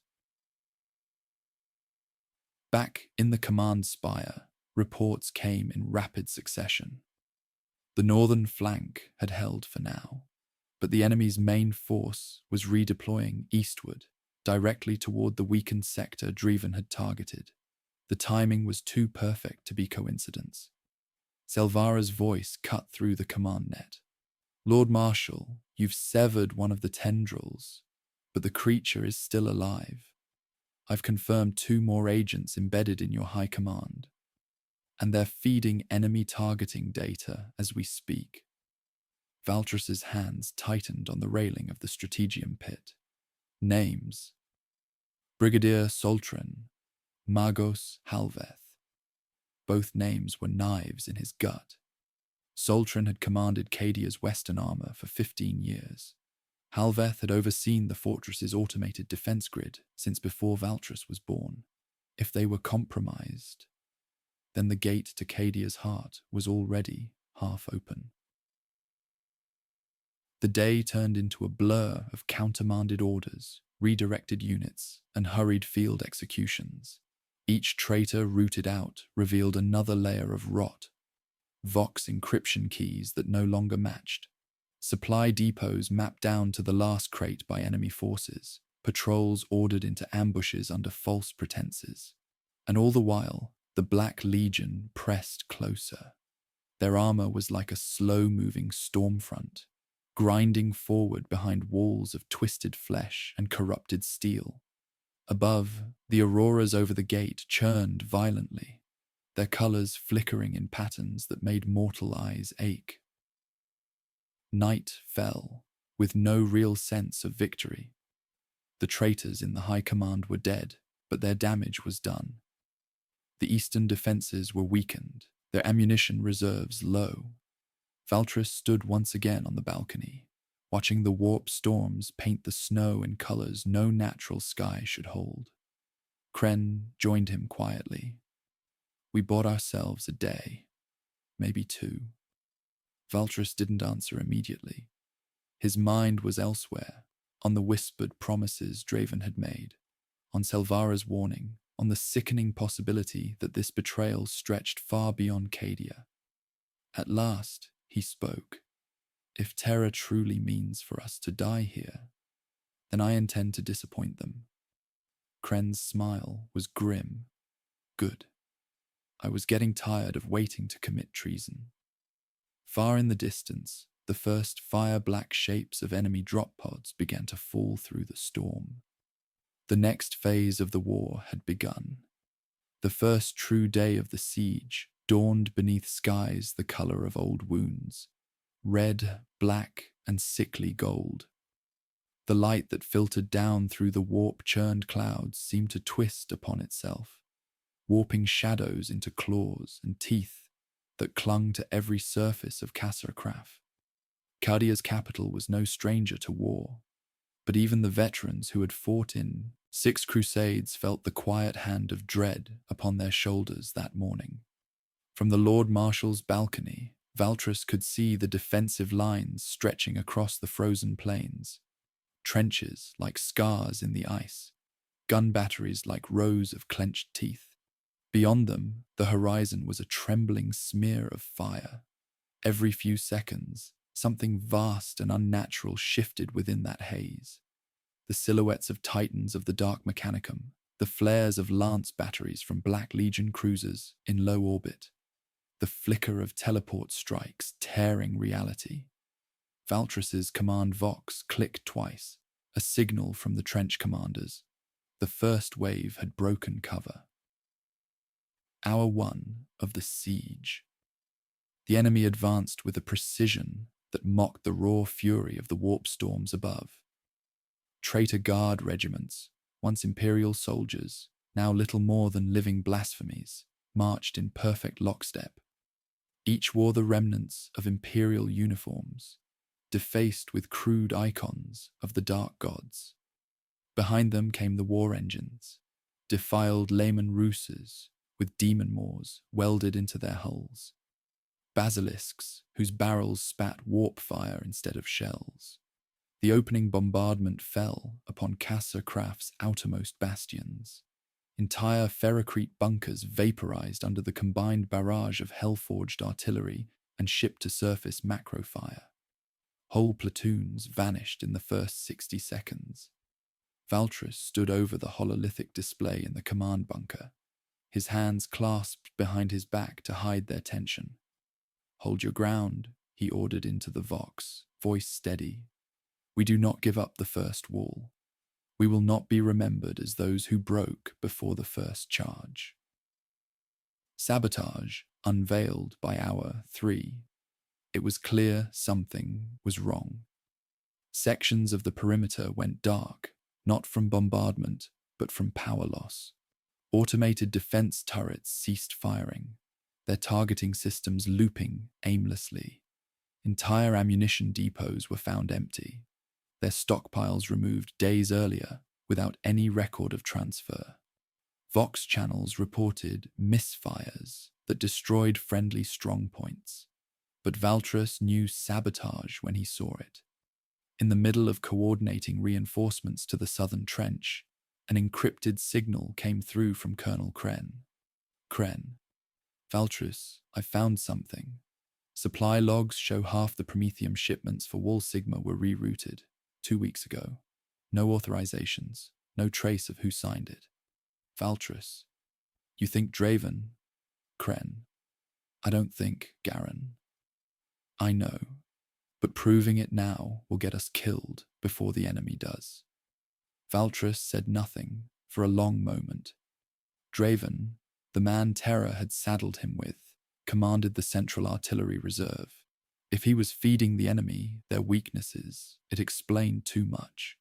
[SPEAKER 1] Back in the command spire, reports came in rapid succession. The northern flank had held for now, but the enemy's main force was redeploying eastward, directly toward the weakened sector Draven had targeted. The timing was too perfect to be coincidence. Selvara's voice cut through the command net. "Lord Marshal, you've severed one of the tendrils, but the creature is still alive. I've confirmed 2 more agents embedded in your high command, and they're feeding enemy targeting data as we speak." Valtrus's hands tightened on the railing of the strategium pit. Names: Brigadier Soltrin, Magos Halveth. Both names were knives in his gut. Soltrin had commanded Cadia's western armor for 15 years. Halveth had overseen the fortress's automated defense grid since before Valtrus was born. If they were compromised, then the gate to Cadia's heart was already half open. The day turned into a blur of countermanded orders, redirected units, and hurried field executions. Each traitor rooted out revealed another layer of rot, Vox encryption keys that no longer matched, supply depots mapped down to the last crate by enemy forces, patrols ordered into ambushes under false pretenses. And all the while, the Black Legion pressed closer. Their armor was like a slow-moving storm front, grinding forward behind walls of twisted flesh and corrupted steel. Above, the auroras over the gate churned violently, their colors flickering in patterns that made mortal eyes ache. Night fell, with no real sense of victory. The traitors in the high command were dead, but their damage was done. The eastern defenses were weakened, their ammunition reserves low. Valtris stood once again on the balcony, watching the warp storms paint the snow in colors no natural sky should hold. Kren joined him quietly. We bought ourselves a day, maybe two. Valtris didn't answer immediately. His mind was elsewhere, on the whispered promises Draven had made, on Selvara's warning, on the sickening possibility that this betrayal stretched far beyond Cadia. At last, he spoke. If terror truly means for us to die here, then I intend to disappoint them. Kren's smile was grim. Good. I was getting tired of waiting to commit treason. Far in the distance, the first fire-black shapes of enemy drop pods began to fall through the storm. The next phase of the war had begun. The first true day of the siege dawned beneath skies the color of old wounds, red, black, and sickly gold. The light that filtered down through the warp-churned clouds seemed to twist upon itself, warping shadows into claws and teeth that clung to every surface of Kasser-Kraf. Cadia's capital was no stranger to war, but even the veterans who had fought in 6 crusades felt the quiet hand of dread upon their shoulders that morning. From the Lord Marshal's balcony, Valtris could see the defensive lines stretching across the frozen plains, trenches like scars in the ice, gun batteries like rows of clenched teeth. Beyond them, the horizon was a trembling smear of fire. Every few seconds, something vast and unnatural shifted within that haze. The silhouettes of titans of the Dark Mechanicum, the flares of lance batteries from Black Legion cruisers in low orbit, the flicker of teleport strikes tearing reality. Valtris's command vox clicked twice, a signal from the trench commanders. The first wave had broken cover. Hour 1 of the siege. The enemy advanced with a precision that mocked the raw fury of the warp storms above. Traitor guard regiments, once imperial soldiers, now little more than living blasphemies, marched in perfect lockstep. Each wore the remnants of imperial uniforms, defaced with crude icons of the dark gods. Behind them came the war engines, defiled layman roosters with demon maws welded into their hulls, basilisks whose barrels spat warp fire instead of shells. The opening bombardment fell upon Kasser-Kraf's outermost bastions. Entire ferrocrete bunkers vaporized under the combined barrage of hell-forged artillery and ship-to-surface macro fire. Whole platoons vanished in the first 60 seconds. Valtris stood over the hololithic display in the command bunker, his hands clasped behind his back to hide their tension. "Hold your ground," he ordered into the vox, voice steady. "We do not give up the first wall. We will not be remembered as those who broke before the first charge." Sabotage unveiled by hour 3. It was clear something was wrong. Sections of the perimeter went dark, not from bombardment, but from power loss. Automated defense turrets ceased firing, their targeting systems looping aimlessly. Entire ammunition depots were found empty, their stockpiles removed days earlier without any record of transfer. Vox channels reported misfires that destroyed friendly strongpoints, but Valtris knew sabotage when he saw it. In the middle of coordinating reinforcements to the southern trench, An encrypted signal came through from Colonel Kren. Kren. Valtrus, I found something. Supply logs show half the Prometheum shipments for Wall Sigma were rerouted 2 weeks ago. No authorizations, no trace of who signed it. Valtrus. You think Draven? Kren. I don't think, Garen. I know, but proving it now will get us killed before the enemy does. Valtrus said nothing for a long moment. Draven, the man Terra had saddled him with, commanded the Central Artillery Reserve. If he was feeding the enemy their weaknesses, it explained too much.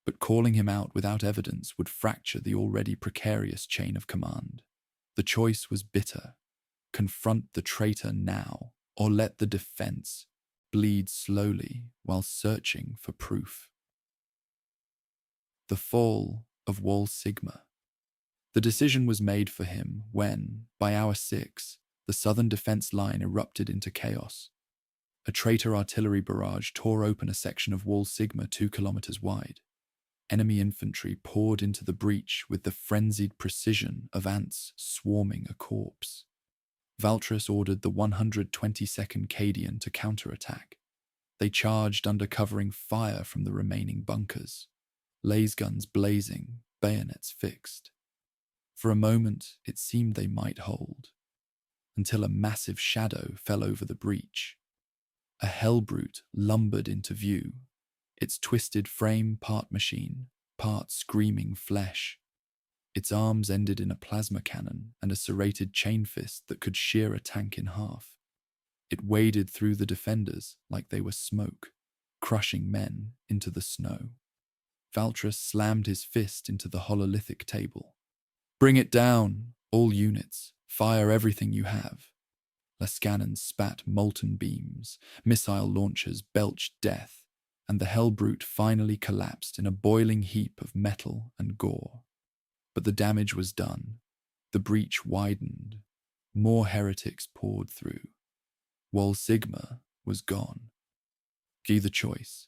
[SPEAKER 1] But calling him out without evidence would fracture the already precarious chain of command. The choice was bitter. Confront the traitor now, or let the defense bleed slowly while searching for proof. The fall of Wall Sigma. The decision was made for him when, by hour 6, the southern defense line erupted into chaos. A traitor artillery barrage tore open a section of Wall Sigma 2 kilometers wide. Enemy infantry poured into the breach with the frenzied precision of ants swarming a corpse. Valtrus ordered the 122nd Cadian to counterattack. They charged under covering fire from the remaining bunkers, laser guns blazing, bayonets fixed. For a moment, it seemed they might hold, until a massive shadow fell over the breach. A hellbrute lumbered into view, its twisted frame part machine, part screaming flesh. Its arms ended in a plasma cannon and a serrated chain fist that could shear a tank in half. It waded through the defenders like they were smoke, crushing men into the snow. Valtrus slammed his fist into the hololithic table. Bring it down, all units. Fire everything you have. Lascanon spat molten beams, missile launchers belched death, and the hellbrute finally collapsed in a boiling heap of metal and gore. But the damage was done. The breach widened. More heretics poured through. Wall Sigma was gone. Gee the choice.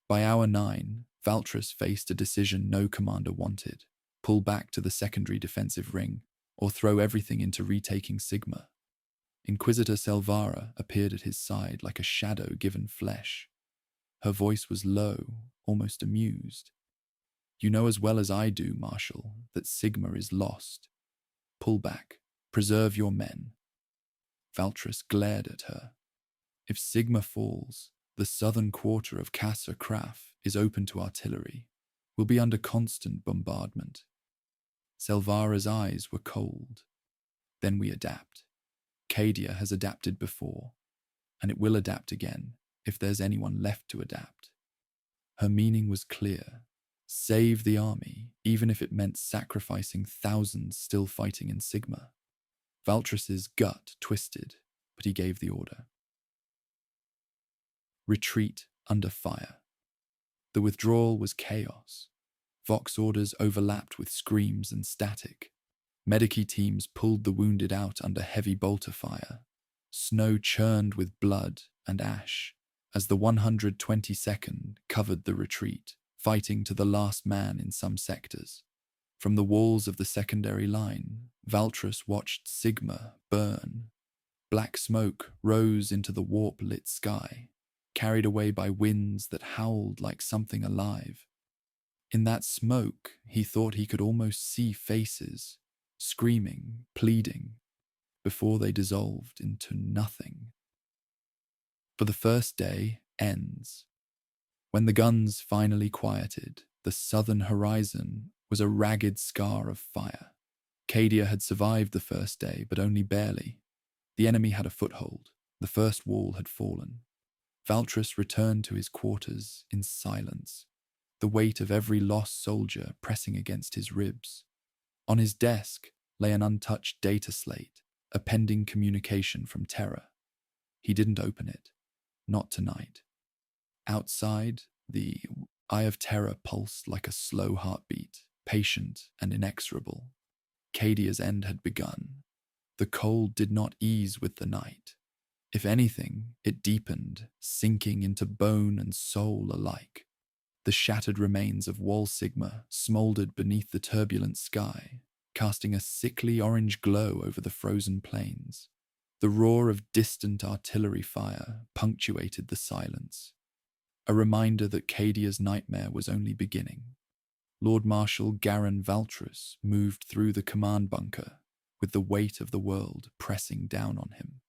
[SPEAKER 1] By hour 9, Valtrus faced a decision no commander wanted. Pull back to the secondary defensive ring, or throw everything into retaking Sigma. Inquisitor Selvara appeared at his side like a shadow given flesh. Her voice was low, almost amused. You know as well as I do, Marshal, that Sigma is lost. Pull back. Preserve your men. Valtrus glared at her. If Sigma falls, the southern quarter of Casa Kraf is open to artillery. We'll be under constant bombardment. Selvara's eyes were cold. Then we adapt. Cadia has adapted before, and it will adapt again if there's anyone left to adapt. Her meaning was clear. Save the army, even if it meant sacrificing thousands still fighting in Sigma. Valtrus's gut twisted, but he gave the order. Retreat under fire. The withdrawal was chaos. Vox orders overlapped with screams and static. Medici teams pulled the wounded out under heavy bolter fire. Snow churned with blood and ash as the 122nd covered the retreat, fighting to the last man in some sectors. From the walls of the secondary line, Valtrus watched Sigma burn. Black smoke rose into the warp-lit sky, carried away by winds that howled like something alive. In that smoke, he thought he could almost see faces, screaming, pleading, before they dissolved into nothing. For the first day ends. When the guns finally quieted, the southern horizon was a ragged scar of fire. Cadia had survived the first day, but only barely. The enemy had a foothold. The first wall had fallen. Valtrus returned to his quarters in silence, the weight of every lost soldier pressing against his ribs. On his desk lay an untouched data slate, a pending communication from Terra. He didn't open it. Not tonight. Outside, the eye of Terra pulsed like a slow heartbeat, patient and inexorable. Cadia's end had begun. The cold did not ease with the night. If anything, it deepened, sinking into bone and soul alike. The shattered remains of Wall Sigma smouldered beneath the turbulent sky, casting a sickly orange glow over the frozen plains. The roar of distant artillery fire punctuated the silence, a reminder that Cadia's nightmare was only beginning. Lord Marshal Garin Valtrus moved through the command bunker, with the weight of the world pressing down on him.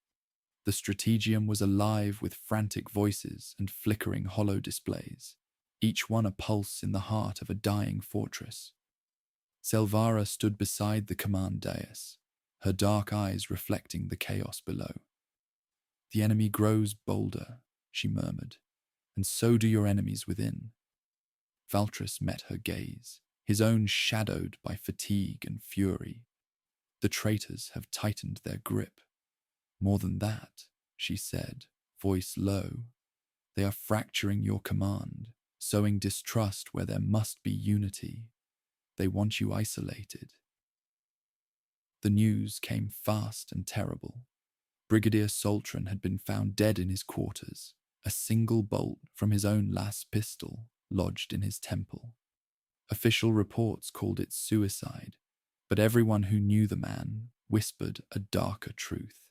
[SPEAKER 1] The strategium was alive with frantic voices and flickering hollow displays, each one a pulse in the heart of a dying fortress. Selvara stood beside the command dais, her dark eyes reflecting the chaos below. "The enemy grows bolder," she murmured, "and so do your enemies within." Valtrus met her gaze, his own shadowed by fatigue and fury. "The traitors have tightened their grip. More than that," she said, voice low, "they are fracturing your command, sowing distrust where there must be unity. They want you isolated." The news came fast and terrible. Brigadier Soltran had been found dead in his quarters, a single bolt from his own last pistol lodged in his temple. Official reports called it suicide, but everyone who knew the man whispered a darker truth.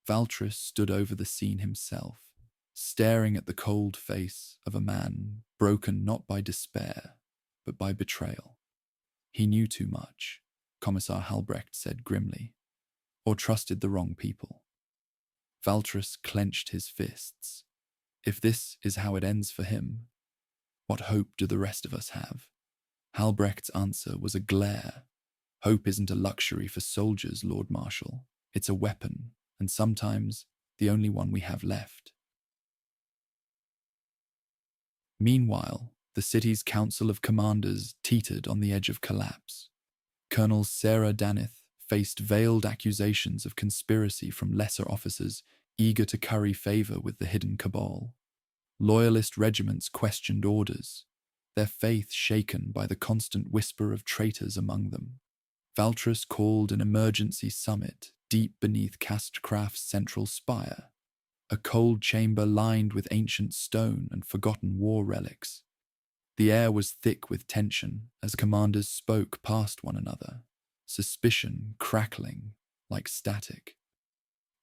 [SPEAKER 1] Valtrus stood over the scene himself, staring at the cold face of a man broken not by despair, but by betrayal. He knew too much, Commissar Halbrecht said grimly, or trusted the wrong people. Valtrus clenched his fists. If this is how it ends for him, what hope do the rest of us have? Halbrecht's answer was a glare. "Hope isn't a luxury for soldiers, Lord Marshal. It's a weapon, and sometimes the only one we have left." Meanwhile, the city's council of commanders teetered on the edge of collapse. Colonel Sarah Danith faced veiled accusations of conspiracy from lesser officers eager to curry favor with the hidden cabal. Loyalist regiments questioned orders, their faith shaken by the constant whisper of traitors among them. Valtrus called an emergency summit deep beneath Castcraft's central spire, a cold chamber lined with ancient stone and forgotten war relics. The air was thick with tension as commanders spoke past one another, suspicion crackling like static.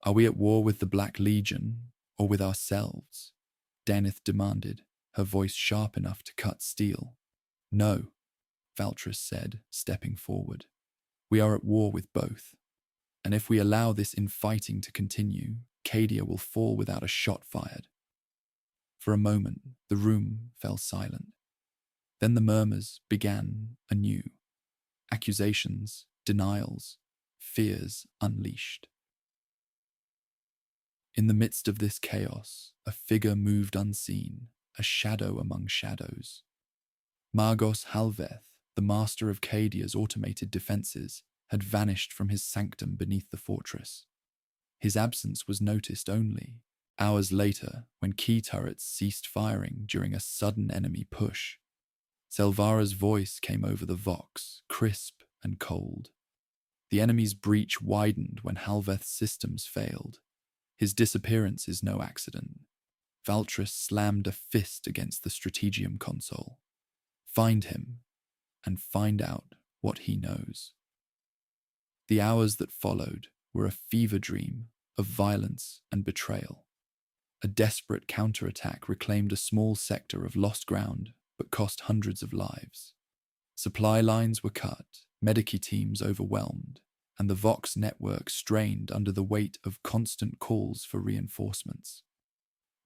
[SPEAKER 1] "Are we at war with the Black Legion or with ourselves?" Danith demanded, her voice sharp enough to cut steel. "No," Valtrus said, stepping forward. "We are at war with both. And if we allow this infighting to continue, Cadia will fall without a shot fired." For a moment, the room fell silent. Then the murmurs began anew. Accusations, denials, fears unleashed. In the midst of this chaos, a figure moved unseen, a shadow among shadows. Margos Halveth, the master of Cadia's automated defenses, had vanished from his sanctum beneath the fortress. His absence was noticed only hours later when key turrets ceased firing during a sudden enemy push. Selvara's voice came over the vox, crisp and cold. The enemy's breach widened when Halveth's systems failed. His disappearance is no accident. Valtrus slammed a fist against the strategium console. "Find him, and find out what he knows." The hours that followed were a fever dream of violence and betrayal. A desperate counterattack reclaimed a small sector of lost ground, but cost hundreds of lives. Supply lines were cut, medici teams overwhelmed, and the Vox network strained under the weight of constant calls for reinforcements.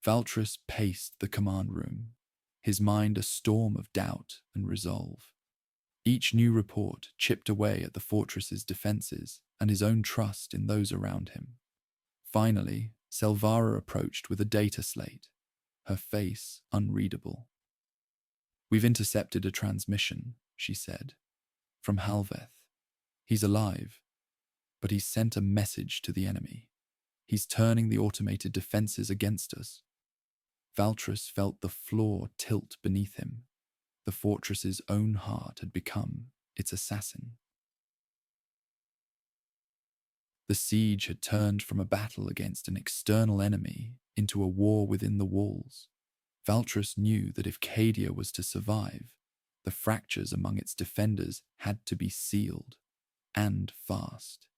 [SPEAKER 1] Valtrus paced the command room, his mind a storm of doubt and resolve. Each new report chipped away at the fortress's defenses and his own trust in those around him. Finally, Selvara approached with a data slate, her face unreadable. "We've intercepted a transmission," she said, "from Halveth. He's alive, but he's sent a message to the enemy. He's turning the automated defenses against us." Valtrus felt the floor tilt beneath him. The fortress's own heart had become its assassin. The siege had turned from a battle against an external enemy into a war within the walls. Valtryss knew that if Cadia was to survive, the fractures among its defenders had to be sealed, and fast.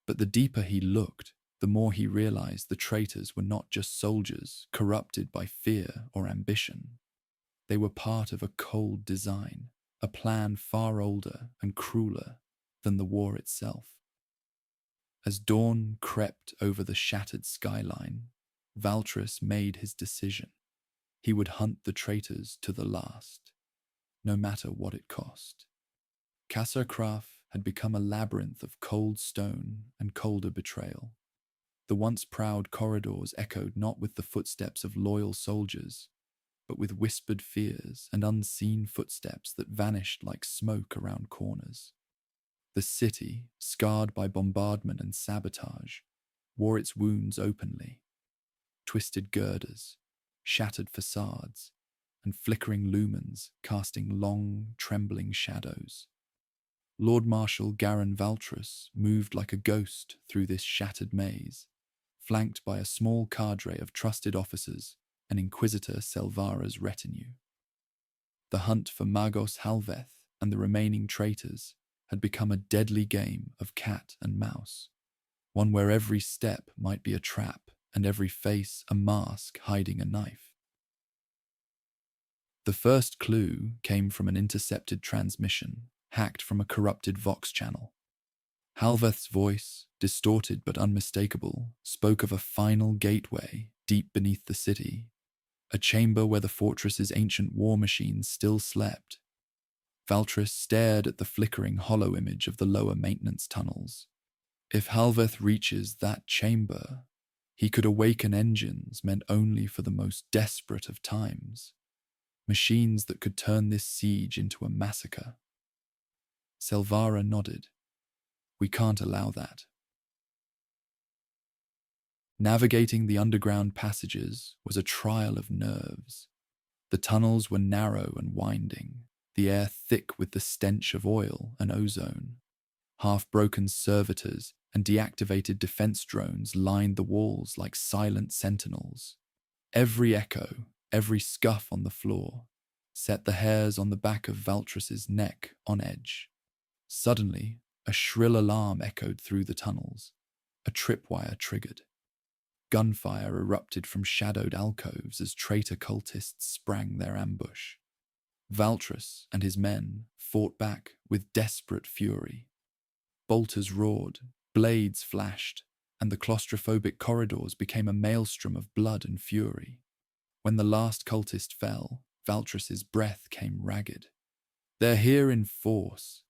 [SPEAKER 1] But the deeper he looked, the more he realized the traitors were not just soldiers corrupted by fear or ambition. They were part of a cold design, a plan far older and crueler than the war itself. As dawn crept over the shattered skyline, Valtryss made his decision. He would hunt the traitors to the last, no matter what it cost. Kasserkraf had become a labyrinth of cold stone and colder betrayal. The once proud corridors echoed not with the footsteps of loyal soldiers, but with whispered fears and unseen footsteps that vanished like smoke around corners. The city, scarred by bombardment and sabotage, wore its wounds openly. Twisted girders, shattered facades, and flickering lumens casting long, trembling shadows. Lord Marshal Garin Valtryss moved like a ghost through this shattered maze, flanked by a small cadre of trusted officers and Inquisitor Selvara's retinue. The hunt for Magos Halveth and the remaining traitors had become a deadly game of cat and mouse, one where every step might be a trap and every face a mask hiding a knife. The first clue came from an intercepted transmission, hacked from a corrupted Vox channel. Halveth's voice, distorted but unmistakable, spoke of a final gateway deep beneath the city, a chamber where the fortress's ancient war machines still slept. Valtryss stared at the flickering hollow image of the lower maintenance tunnels. If Halveth reaches that chamber, he could awaken engines meant only for the most desperate of times, machines that could turn this siege into a massacre. Selvara nodded. We can't allow that. Navigating the underground passages was a trial of nerves. The tunnels were narrow and winding, the air thick with the stench of oil and ozone. Half-broken servitors and deactivated defense drones lined the walls like silent sentinels. Every echo, every scuff on the floor, set the hairs on the back of Valtryss's neck on edge. Suddenly, a shrill alarm echoed through the tunnels. A tripwire triggered. Gunfire erupted from shadowed alcoves as traitor cultists sprang their ambush. Valtryss and his men fought back with desperate fury. Bolters roared, blades flashed, and the claustrophobic corridors became a maelstrom of blood and fury. When the last cultist fell, Valtryss's breath came ragged. They're here in force.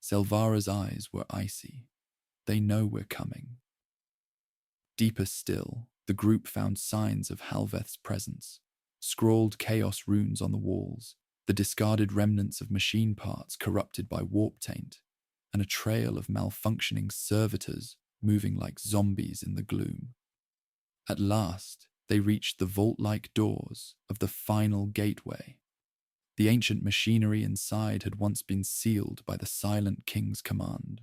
[SPEAKER 1] Selvara's eyes were icy. They know we're coming. Deeper still, the group found signs of Halveth's presence. Scrawled chaos runes on the walls, the discarded remnants of machine parts corrupted by warp taint, and a trail of malfunctioning servitors moving like zombies in the gloom. At last, they reached the vault-like doors of the final gateway. The ancient machinery inside had once been sealed by the Silent King's command.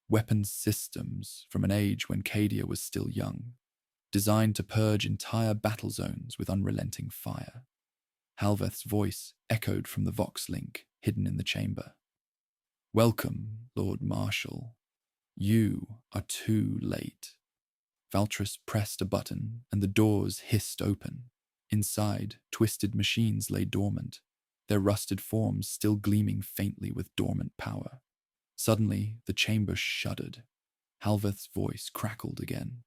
[SPEAKER 1] Weapons systems from an age when Cadia was still young, designed to purge entire battle zones with unrelenting fire. Halveth's voice echoed from the Vox link hidden in the chamber. Welcome, Lord Marshal. You are too late. Valtryss pressed a button and the doors hissed open. Inside, twisted machines lay dormant, their rusted forms still gleaming faintly with dormant power. Suddenly, the chamber shuddered. Halveth's voice crackled again.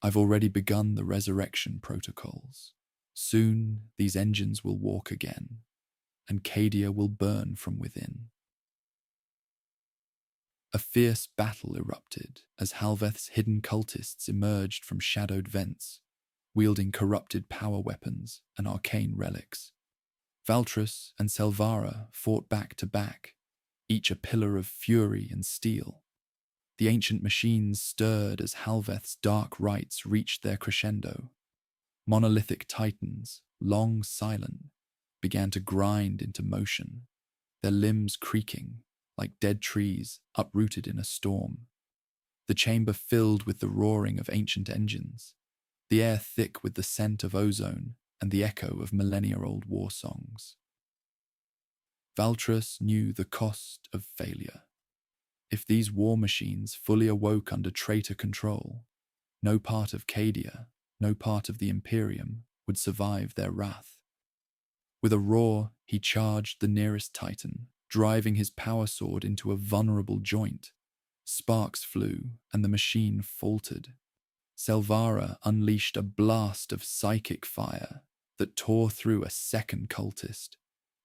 [SPEAKER 1] I've already begun the resurrection protocols. Soon, these engines will walk again, and Cadia will burn from within. A fierce battle erupted as Halveth's hidden cultists emerged from shadowed vents, wielding corrupted power weapons and arcane relics. Valtryss and Selvara fought back to back, each a pillar of fury and steel. The ancient machines stirred as Halveth's dark rites reached their crescendo. Monolithic titans, long silent, began to grind into motion, their limbs creaking like dead trees uprooted in a storm. The chamber filled with the roaring of ancient engines, the air thick with the scent of ozone and the echo of millennia-old war songs. Valtrus knew the cost of failure. If these war machines fully awoke under traitor control, no part of Cadia, no part of the Imperium would survive their wrath. With a roar, he charged the nearest Titan, driving his power sword into a vulnerable joint. Sparks flew, and the machine faltered. Selvara unleashed a blast of psychic fire that tore through a second cultist,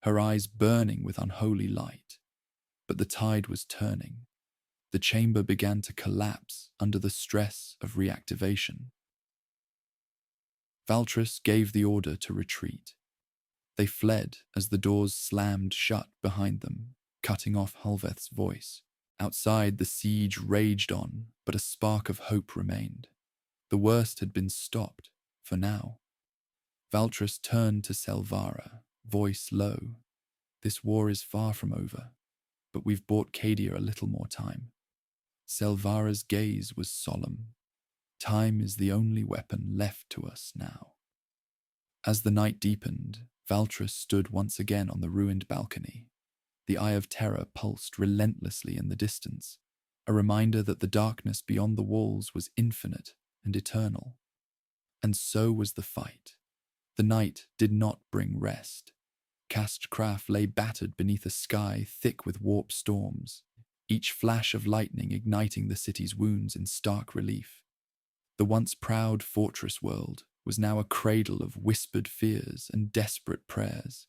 [SPEAKER 1] her eyes burning with unholy light. But the tide was turning. The chamber began to collapse under the stress of reactivation. Valtrus gave the order to retreat. They fled as the doors slammed shut behind them, cutting off Hulveth's voice. Outside, the siege raged on, but a spark of hope remained. The worst had been stopped, for now. Valtrus turned to Selvara, voice low. This war is far from over, but we've bought Cadia a little more time. Selvara's gaze was solemn. Time is the only weapon left to us now. As the night deepened, Valtrus stood once again on the ruined balcony. The Eye of Terror pulsed relentlessly in the distance, a reminder that the darkness beyond the walls was infinite and eternal. And so was the fight. The night did not bring rest. Castcraft lay battered beneath a sky thick with warp storms, each flash of lightning igniting the city's wounds in stark relief. The once proud fortress world was now a cradle of whispered fears and desperate prayers,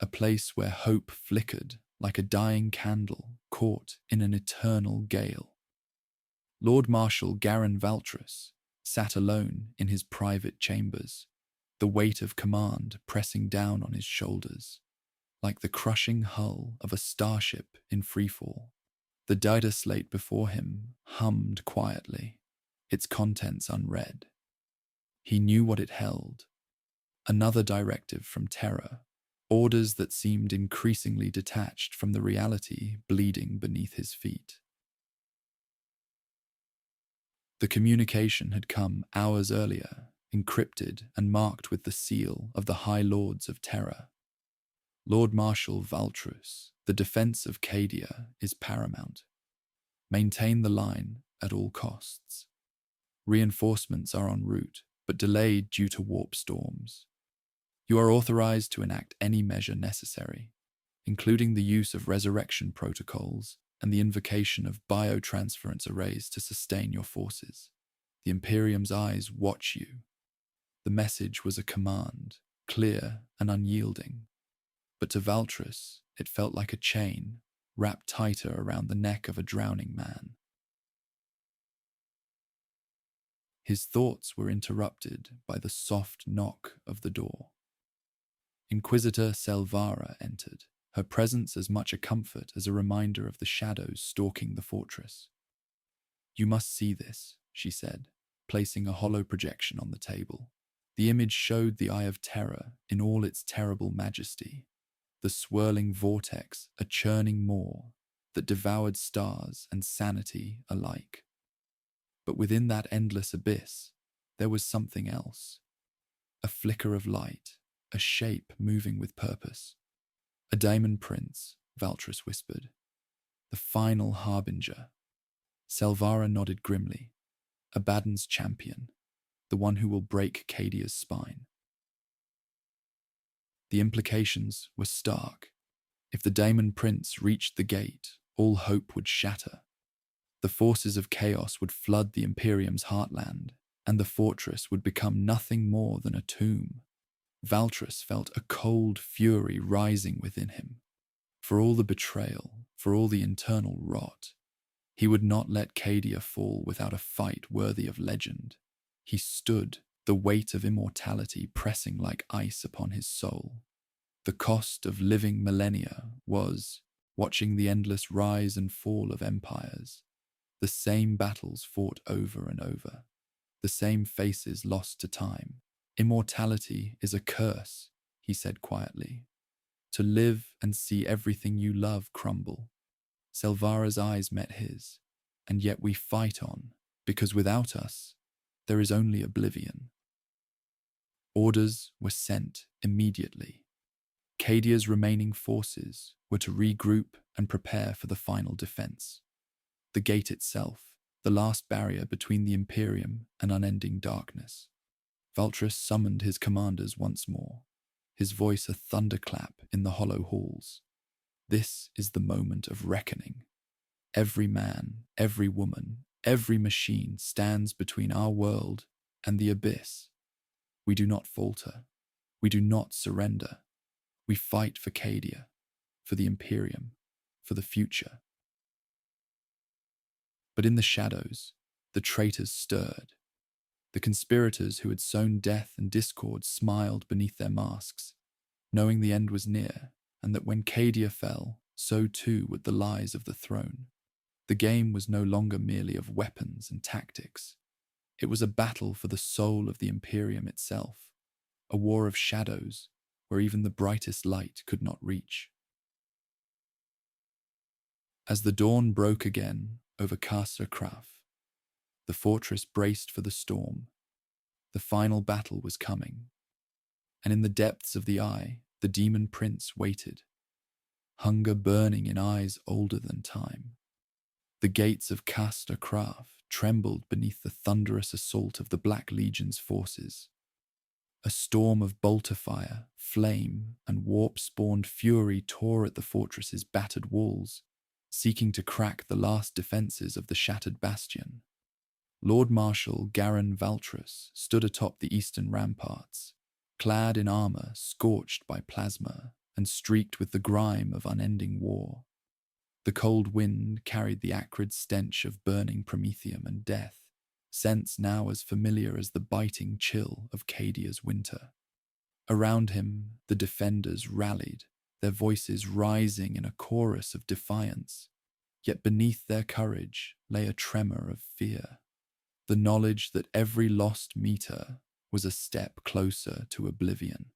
[SPEAKER 1] a place where hope flickered like a dying candle caught in an eternal gale. Lord Marshal Garin Valtrus sat alone in his private chambers, the weight of command pressing down on his shoulders, like the crushing hull of a starship in freefall. The data slate before him hummed quietly, its contents unread. He knew what it held. Another directive from Terra, orders that seemed increasingly detached from the reality bleeding beneath his feet. The communication had come hours earlier, encrypted and marked with the seal of the High Lords of Terra. Lord Marshal Valtrus, the defense of Cadia is paramount. Maintain the line at all costs. Reinforcements are en route, but delayed due to warp storms. You are authorized to enact any measure necessary, including the use of resurrection protocols and the invocation of biotransference arrays to sustain your forces. The Imperium's eyes watch you. The message was a command, clear and unyielding. But to Valtrus, it felt like a chain wrapped tighter around the neck of a drowning man. His thoughts were interrupted by the soft knock of the door. Inquisitor Selvara entered, her presence as much a comfort as a reminder of the shadows stalking the fortress. "You must see this," she said, placing a hollow projection on the table. The image showed the Eye of Terror in all its terrible majesty, the swirling vortex, a churning maw that devoured stars and sanity alike. But within that endless abyss, there was something else. A flicker of light, a shape moving with purpose. "A Daemon Prince," Valtrus whispered. "The final harbinger." Selvara nodded grimly. "Abaddon's champion, the one who will break Cadia's spine." The implications were stark. If the Daemon Prince reached the gate, all hope would shatter. The forces of chaos would flood the Imperium's heartland, and the fortress would become nothing more than a tomb. Valtrus felt a cold fury rising within him. For all the betrayal, for all the internal rot, he would not let Cadia fall without a fight worthy of legend. He stood, the weight of immortality pressing like ice upon his soul. The cost of living millennia was watching the endless rise and fall of empires, the same battles fought over and over, the same faces lost to time. "Immortality is a curse," he said quietly. "To live and see everything you love crumble." Selvara's eyes met his, "And yet we fight on, because without us, there is only oblivion." Orders were sent immediately. Cadia's remaining forces were to regroup and prepare for the final defense. The gate itself, the last barrier between the Imperium and unending darkness. Valtrus summoned his commanders once more, his voice a thunderclap in the hollow halls. This is the moment of reckoning. Every man, every woman, every machine stands between our world and the abyss. We do not falter. We do not surrender. We fight for Cadia, for the Imperium, for the future. But in the shadows, the traitors stirred. The conspirators who had sown death and discord smiled beneath their masks, knowing the end was near, and that when Cadia fell, so too would the lies of the throne. The game was no longer merely of weapons and tactics. It was a battle for the soul of the Imperium itself, a war of shadows where even the brightest light could not reach. As the dawn broke again over Castor Kraf, the fortress braced for the storm. The final battle was coming, and in the depths of the eye, the demon prince waited, hunger burning in eyes older than time. The gates of Castor Kraf trembled beneath the thunderous assault of the Black Legion's forces. A storm of bolter fire, flame, and warp-spawned fury tore at the fortress's battered walls, seeking to crack the last defences of the shattered bastion. Lord Marshal Garin Valtrus stood atop the eastern ramparts, clad in armour scorched by plasma and streaked with the grime of unending war. The cold wind carried the acrid stench of burning promethium and death, scents now as familiar as the biting chill of Cadia's winter. Around him, the defenders rallied, their voices rising in a chorus of defiance, yet beneath their courage lay a tremor of fear. The knowledge that every lost meter was a step closer to oblivion.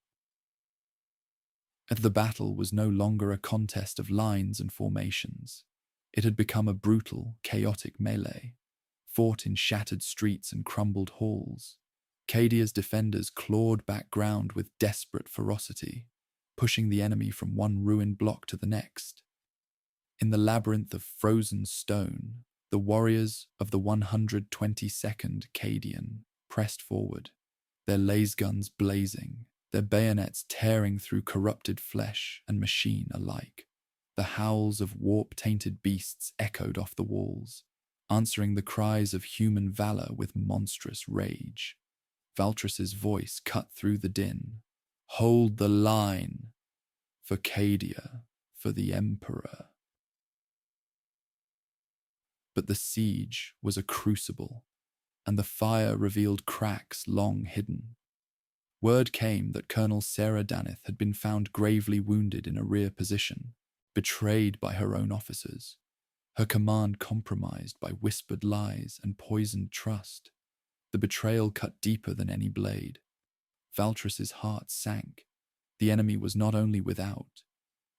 [SPEAKER 1] The battle was no longer a contest of lines and formations. It had become a brutal, chaotic melee, fought in shattered streets and crumbled halls. Cadia's defenders clawed back ground with desperate ferocity, pushing the enemy from one ruined block to the next. In the labyrinth of frozen stone, the warriors of the 122nd Cadian pressed forward, their laser guns blazing, their bayonets tearing through corrupted flesh and machine alike. The howls of warp-tainted beasts echoed off the walls, answering the cries of human valor with monstrous rage. Valtrus's voice cut through the din. "Hold the line! For Cadia, for the Emperor." But the siege was a crucible, and the fire revealed cracks long hidden. Word came that Colonel Sarah Daneth had been found gravely wounded in a rear position, betrayed by her own officers, her command compromised by whispered lies and poisoned trust. The betrayal cut deeper than any blade. Valtrus's heart sank. The enemy was not only without,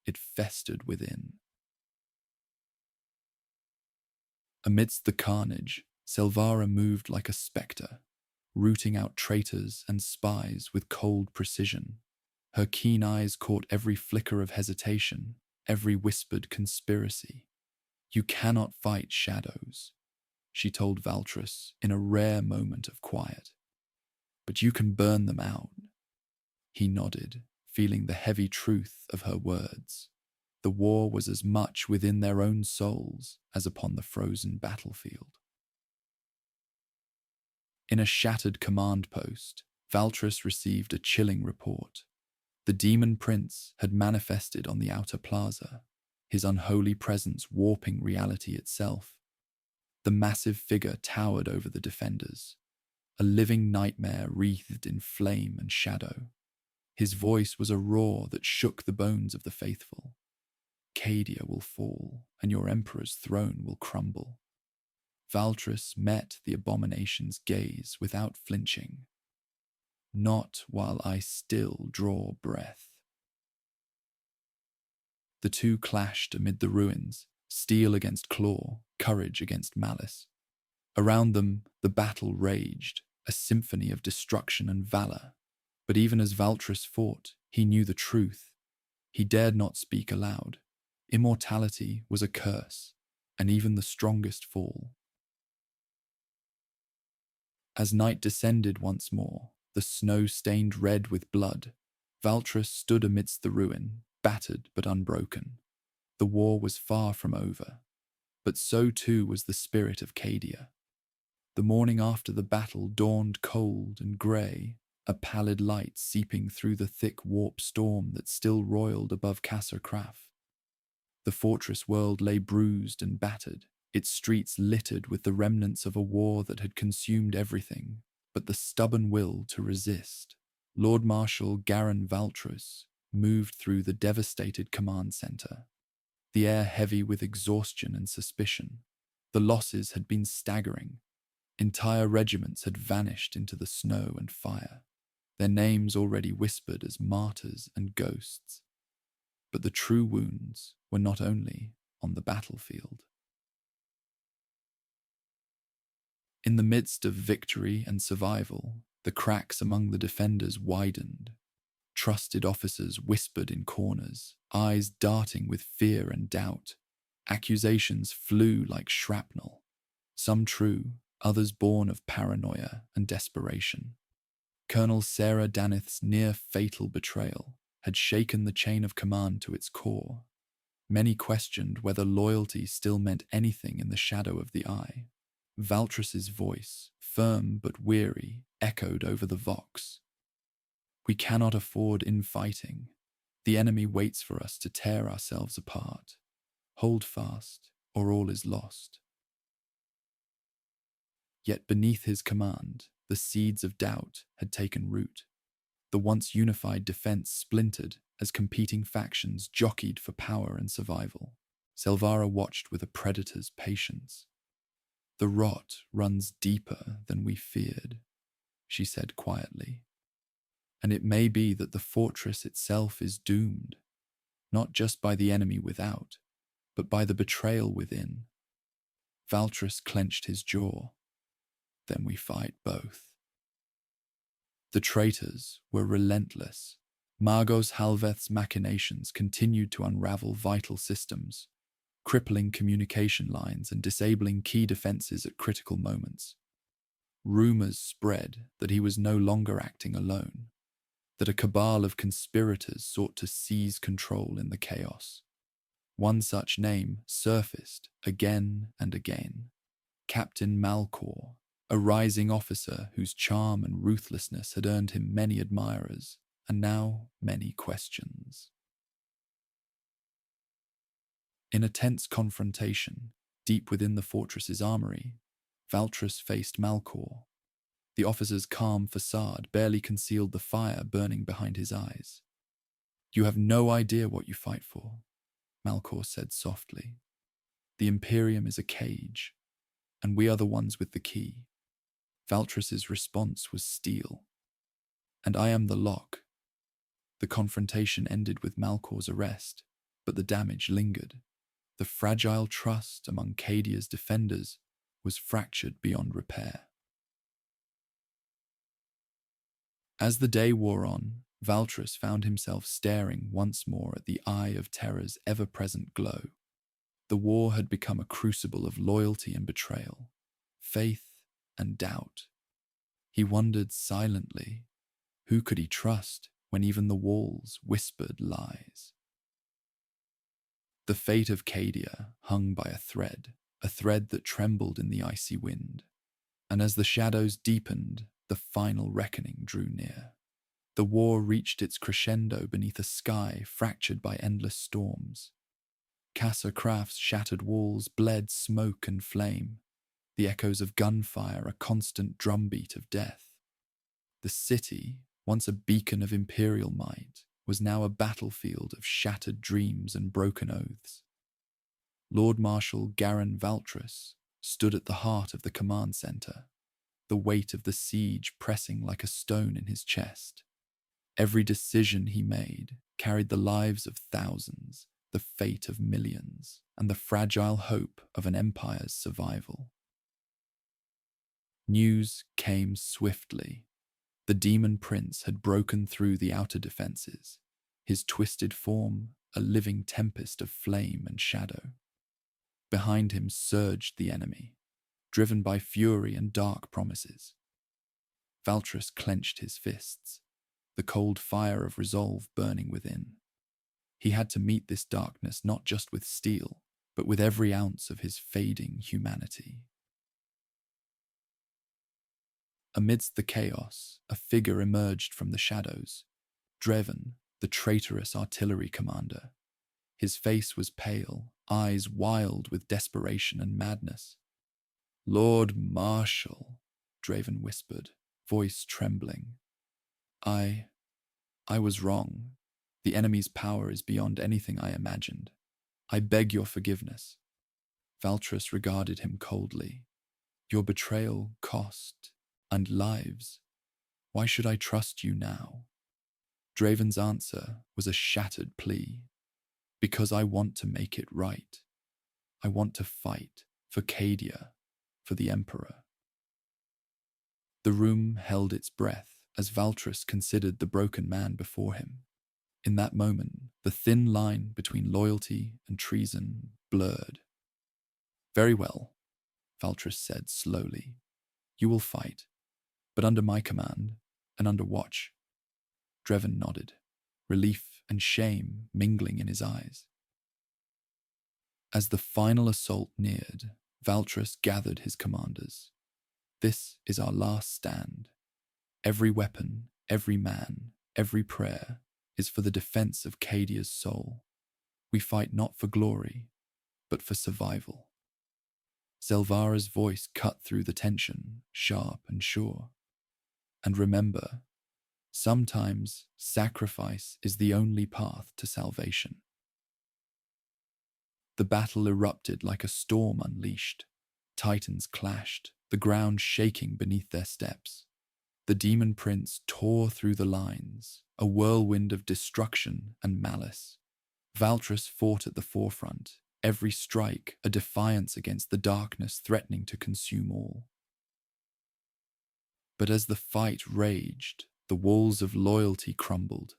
[SPEAKER 1] it festered within. Amidst the carnage, Selvara moved like a spectre, rooting out traitors and spies with cold precision. Her keen eyes caught every flicker of hesitation, every whispered conspiracy. "You cannot fight shadows," she told Valtrus in a rare moment of quiet. "But you can burn them out." He nodded, feeling the heavy truth of her words. The war was as much within their own souls as upon the frozen battlefield. In a shattered command post, Valtrus received a chilling report. The demon prince had manifested on the outer plaza, his unholy presence warping reality itself. The massive figure towered over the defenders, a living nightmare wreathed in flame and shadow. His voice was a roar that shook the bones of the faithful. "Cadia will fall, and your emperor's throne will crumble." Valtrus met the abomination's gaze without flinching. "Not while I still draw breath." The two clashed amid the ruins, steel against claw, courage against malice. Around them, the battle raged, a symphony of destruction and valor. But even as Valtris fought, he knew the truth. He dared not speak aloud. Immortality was a curse, and even the strongest fall. As night descended once more, the snow stained red with blood, Valtris stood amidst the ruin, battered but unbroken. The war was far from over, but so too was the spirit of Cadia. The morning after the battle dawned cold and grey, a pallid light seeping through the thick warp storm that still roiled above Casser Craf. The fortress world lay bruised and battered, its streets littered with the remnants of a war that had consumed everything but the stubborn will to resist. Lord Marshal Garin Valtrus moved through the devastated command centre, the air heavy with exhaustion and suspicion. The losses had been staggering. Entire regiments had vanished into the snow and fire, their names already whispered as martyrs and ghosts. But the true wounds were not only on the battlefield. In the midst of victory and survival, the cracks among the defenders widened. Trusted officers whispered in corners, eyes darting with fear and doubt. Accusations flew like shrapnel, some true, others born of paranoia and desperation. Colonel Sarah Danith's near-fatal betrayal had shaken the chain of command to its core. Many questioned whether loyalty still meant anything in the shadow of the eye. Valtris's voice, firm but weary, echoed over the vox. "We cannot afford infighting. The enemy waits for us to tear ourselves apart. Hold fast, or all is lost." Yet beneath his command, the seeds of doubt had taken root. The once unified defense splintered as competing factions jockeyed for power and survival. Selvara watched with a predator's patience. "The rot runs deeper than we feared," she said quietly. "And it may be that the fortress itself is doomed, not just by the enemy without, but by the betrayal within." Valtris clenched his jaw. "Then we fight both." The traitors were relentless. Margos Halveth's machinations continued to unravel vital systems, crippling communication lines and disabling key defenses at critical moments. Rumors spread that he was no longer acting alone, that a cabal of conspirators sought to seize control in the chaos. One such name surfaced again and again: Captain Malcor, a rising officer whose charm and ruthlessness had earned him many admirers, and now many questions. In a tense confrontation, deep within the fortress's armory, Valtris faced Malcor. The officer's calm facade barely concealed the fire burning behind his eyes. "You have no idea what you fight for," Malcor said softly. "The Imperium is a cage, and we are the ones with the key." Valtris's response was steel. "And I am the lock." The confrontation ended with Malcor's arrest, but the damage lingered. The fragile trust among Cadia's defenders was fractured beyond repair. As the day wore on, Valtris found himself staring once more at the eye of terror's ever-present glow. The war had become a crucible of loyalty and betrayal, faith and doubt. He wondered silently, who could he trust when even the walls whispered lies? The fate of Cadia hung by a thread that trembled in the icy wind. And as the shadows deepened, the final reckoning drew near. The war reached its crescendo beneath a sky fractured by endless storms. Casser Craf's shattered walls bled smoke and flame, the echoes of gunfire a constant drumbeat of death. The city, once a beacon of imperial might, was now a battlefield of shattered dreams and broken oaths. Lord Marshal Garin Valtris stood at the heart of the command centre, the weight of the siege pressing like a stone in his chest. Every decision he made carried the lives of thousands, the fate of millions, and the fragile hope of an empire's survival. News came swiftly. The demon prince had broken through the outer defenses, his twisted form a living tempest of flame and shadow. Behind him surged the enemy, driven by fury and dark promises. Valtryss clenched his fists, the cold fire of resolve burning within. He had to meet this darkness not just with steel, but with every ounce of his fading humanity. Amidst the chaos, a figure emerged from the shadows. Dreven, the traitorous artillery commander. His face was pale, eyes wild with desperation and madness. "Lord Marshal," Draven whispered, voice trembling. I was wrong. The enemy's power is beyond anything I imagined. I beg your forgiveness." Valtryss regarded him coldly. "Your betrayal cost, and lives. Why should I trust you now?" Draven's answer was a shattered plea. "Because I want to make it right. I want to fight for Cadia, for the Emperor." The room held its breath as Valtryss considered the broken man before him. In that moment, the thin line between loyalty and treason blurred. "Very well," Valtryss said slowly. "You will fight, but under my command and under watch." Draven nodded, relief and shame mingling in his eyes. As the final assault neared, Valtryss gathered his commanders. "This is our last stand. Every weapon, every man, every prayer is for the defense of Cadia's soul. We fight not for glory, but for survival." Zelvara's voice cut through the tension, sharp and sure. "And remember, sometimes sacrifice is the only path to salvation." The battle erupted like a storm unleashed. Titans clashed, the ground shaking beneath their steps. The demon prince tore through the lines, a whirlwind of destruction and malice. Valtryss fought at the forefront, every strike a defiance against the darkness threatening to consume all. But as the fight raged, the walls of loyalty crumbled.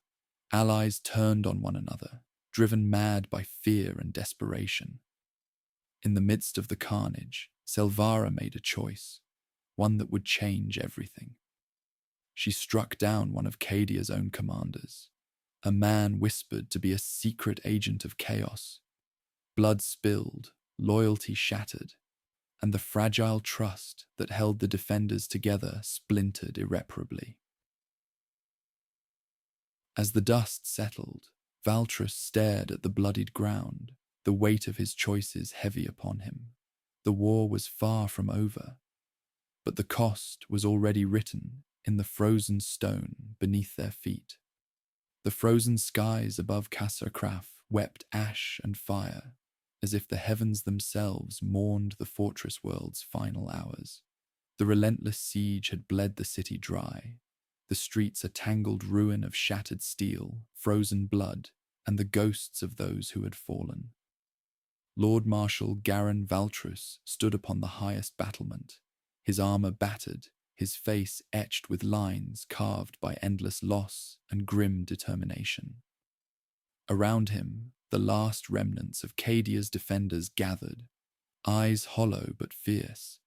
[SPEAKER 1] Allies turned on one another, driven mad by fear and desperation. In the midst of the carnage, Zelvara made a choice, one that would change everything. She struck down one of Cadia's own commanders, a man whispered to be a secret agent of chaos. Blood spilled, loyalty shattered, and the fragile trust that held the defenders together splintered irreparably. As the dust settled, Valtryss stared at the bloodied ground, the weight of his choices heavy upon him. The war was far from over, but the cost was already written in the frozen stone beneath their feet. The frozen skies above Kasser Kraf wept ash and fire, as if the heavens themselves mourned the fortress world's final hours. The relentless siege had bled the city dry, the streets a tangled ruin of shattered steel, frozen blood, and the ghosts of those who had fallen. Lord Marshal Garin Valtryss stood upon the highest battlement, his armor battered, his face etched with lines carved by endless loss and grim determination. Around him, the last remnants of Cadia's defenders gathered, eyes hollow but fierce,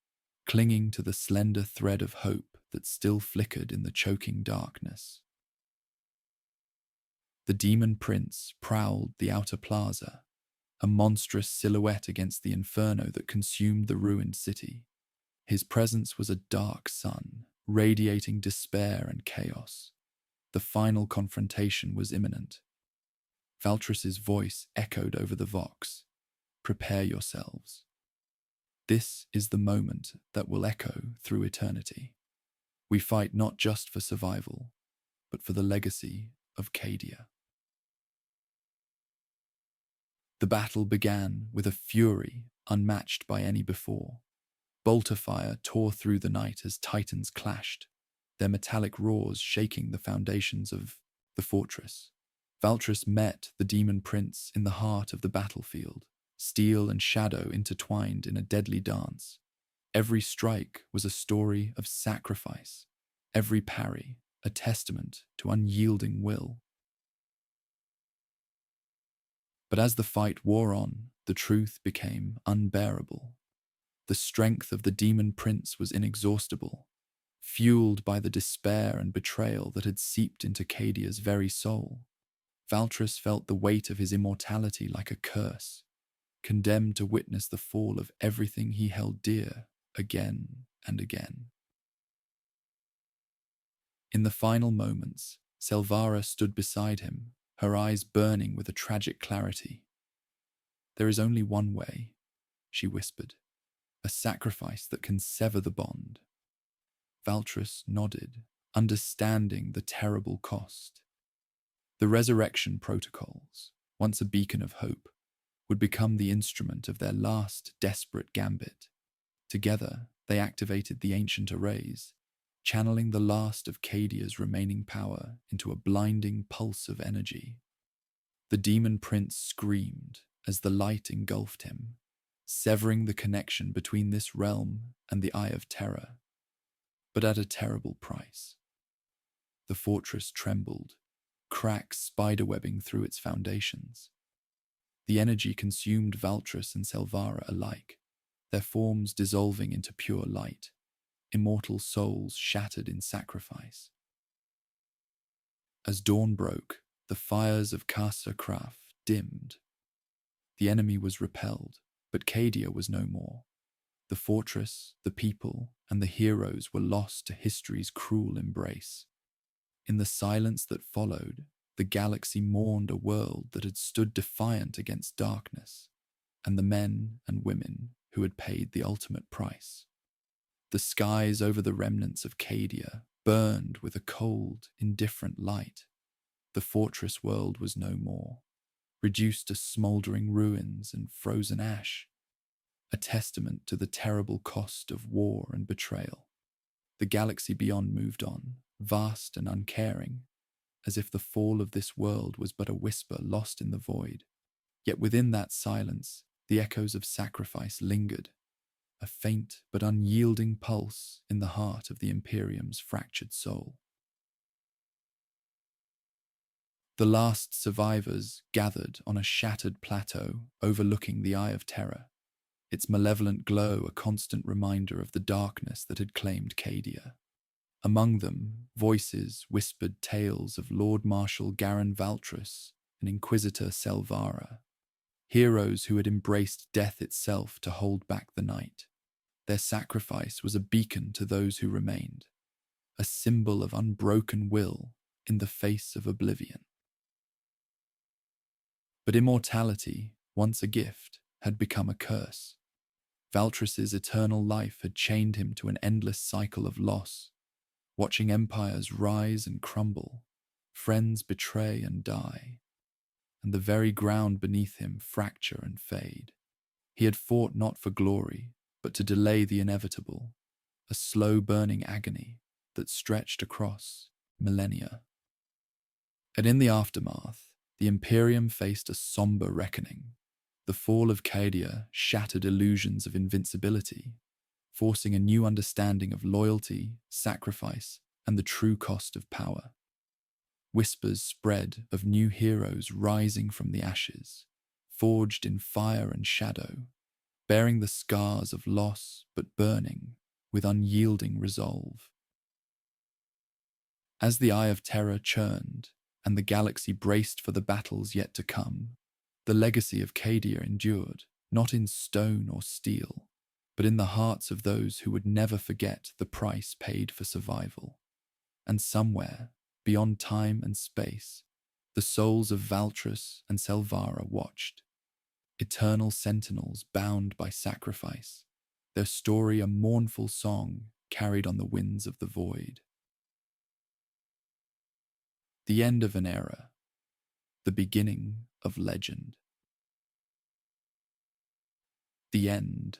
[SPEAKER 1] clinging to the slender thread of hope that still flickered in the choking darkness. The demon prince prowled the outer plaza, a monstrous silhouette against the inferno that consumed the ruined city. His presence was a dark sun, radiating despair and chaos. The final confrontation was imminent. Valtryss's voice echoed over the vox. "Prepare yourselves. This is the moment that will echo through eternity. We fight not just for survival, but for the legacy of Cadia." The battle began with a fury unmatched by any before. Bolter fire tore through the night as titans clashed, their metallic roars shaking the foundations of the fortress. Valtryss met the demon prince in the heart of the battlefield, steel and shadow intertwined in a deadly dance. Every strike was a story of sacrifice, every parry a testament to unyielding will. But as the fight wore on, the truth became unbearable. The strength of the demon prince was inexhaustible, fueled by the despair and betrayal that had seeped into Cadia's very soul. Valtryss felt the weight of his immortality like a curse, condemned to witness the fall of everything he held dear again and again. In the final moments, Selvara stood beside him, her eyes burning with a tragic clarity. "There is only one way," she whispered, "a sacrifice that can sever the bond." Valtryss nodded, understanding the terrible cost. The resurrection protocols, once a beacon of hope, would become the instrument of their last desperate gambit. Together, they activated the ancient arrays, channeling the last of Cadia's remaining power into a blinding pulse of energy. The demon prince screamed as the light engulfed him, severing the connection between this realm and the Eye of Terror, but at a terrible price. The fortress trembled, cracks spiderwebbing through its foundations. The energy consumed Valtryss and Selvara alike, their forms dissolving into pure light, immortal souls shattered in sacrifice. As dawn broke, the fires of Casa Kraf dimmed. The enemy was repelled, but Cadia was no more. The fortress, the people, and the heroes were lost to history's cruel embrace. In the silence that followed, the galaxy mourned a world that had stood defiant against darkness, and the men and women who had paid the ultimate price. The skies over the remnants of Cadia burned with a cold, indifferent light. The fortress world was no more, reduced to smouldering ruins and frozen ash, a testament to the terrible cost of war and betrayal. The galaxy beyond moved on, vast and uncaring, as if the fall of this world was but a whisper lost in the void. Yet within that silence, the echoes of sacrifice lingered, a faint but unyielding pulse in the heart of the Imperium's fractured soul. The last survivors gathered on a shattered plateau overlooking the Eye of Terror, its malevolent glow a constant reminder of the darkness that had claimed Cadia. Among them, voices whispered tales of Lord Marshal Garin Valtryss and Inquisitor Selvara, heroes who had embraced death itself to hold back the night. Their sacrifice was a beacon to those who remained, a symbol of unbroken will in the face of oblivion. But immortality, once a gift, had become a curse. Valtryss's eternal life had chained him to an endless cycle of loss, watching empires rise and crumble, friends betray and die, and the very ground beneath him fracture and fade. He had fought not for glory, but to delay the inevitable, a slow-burning agony that stretched across millennia. And in the aftermath, the Imperium faced a somber reckoning. The fall of Cadia shattered illusions of invincibility, forcing a new understanding of loyalty, sacrifice, and the true cost of power. Whispers spread of new heroes rising from the ashes, forged in fire and shadow, bearing the scars of loss but burning with unyielding resolve. As the Eye of Terror churned and the galaxy braced for the battles yet to come, the legacy of Cadia endured, not in stone or steel, but in the hearts of those who would never forget the price paid for survival. And somewhere, beyond time and space, the souls of Valtryss and Selvara watched, eternal sentinels bound by sacrifice, their story a mournful song carried on the winds of the void. The end of an era, the beginning of legend. The end.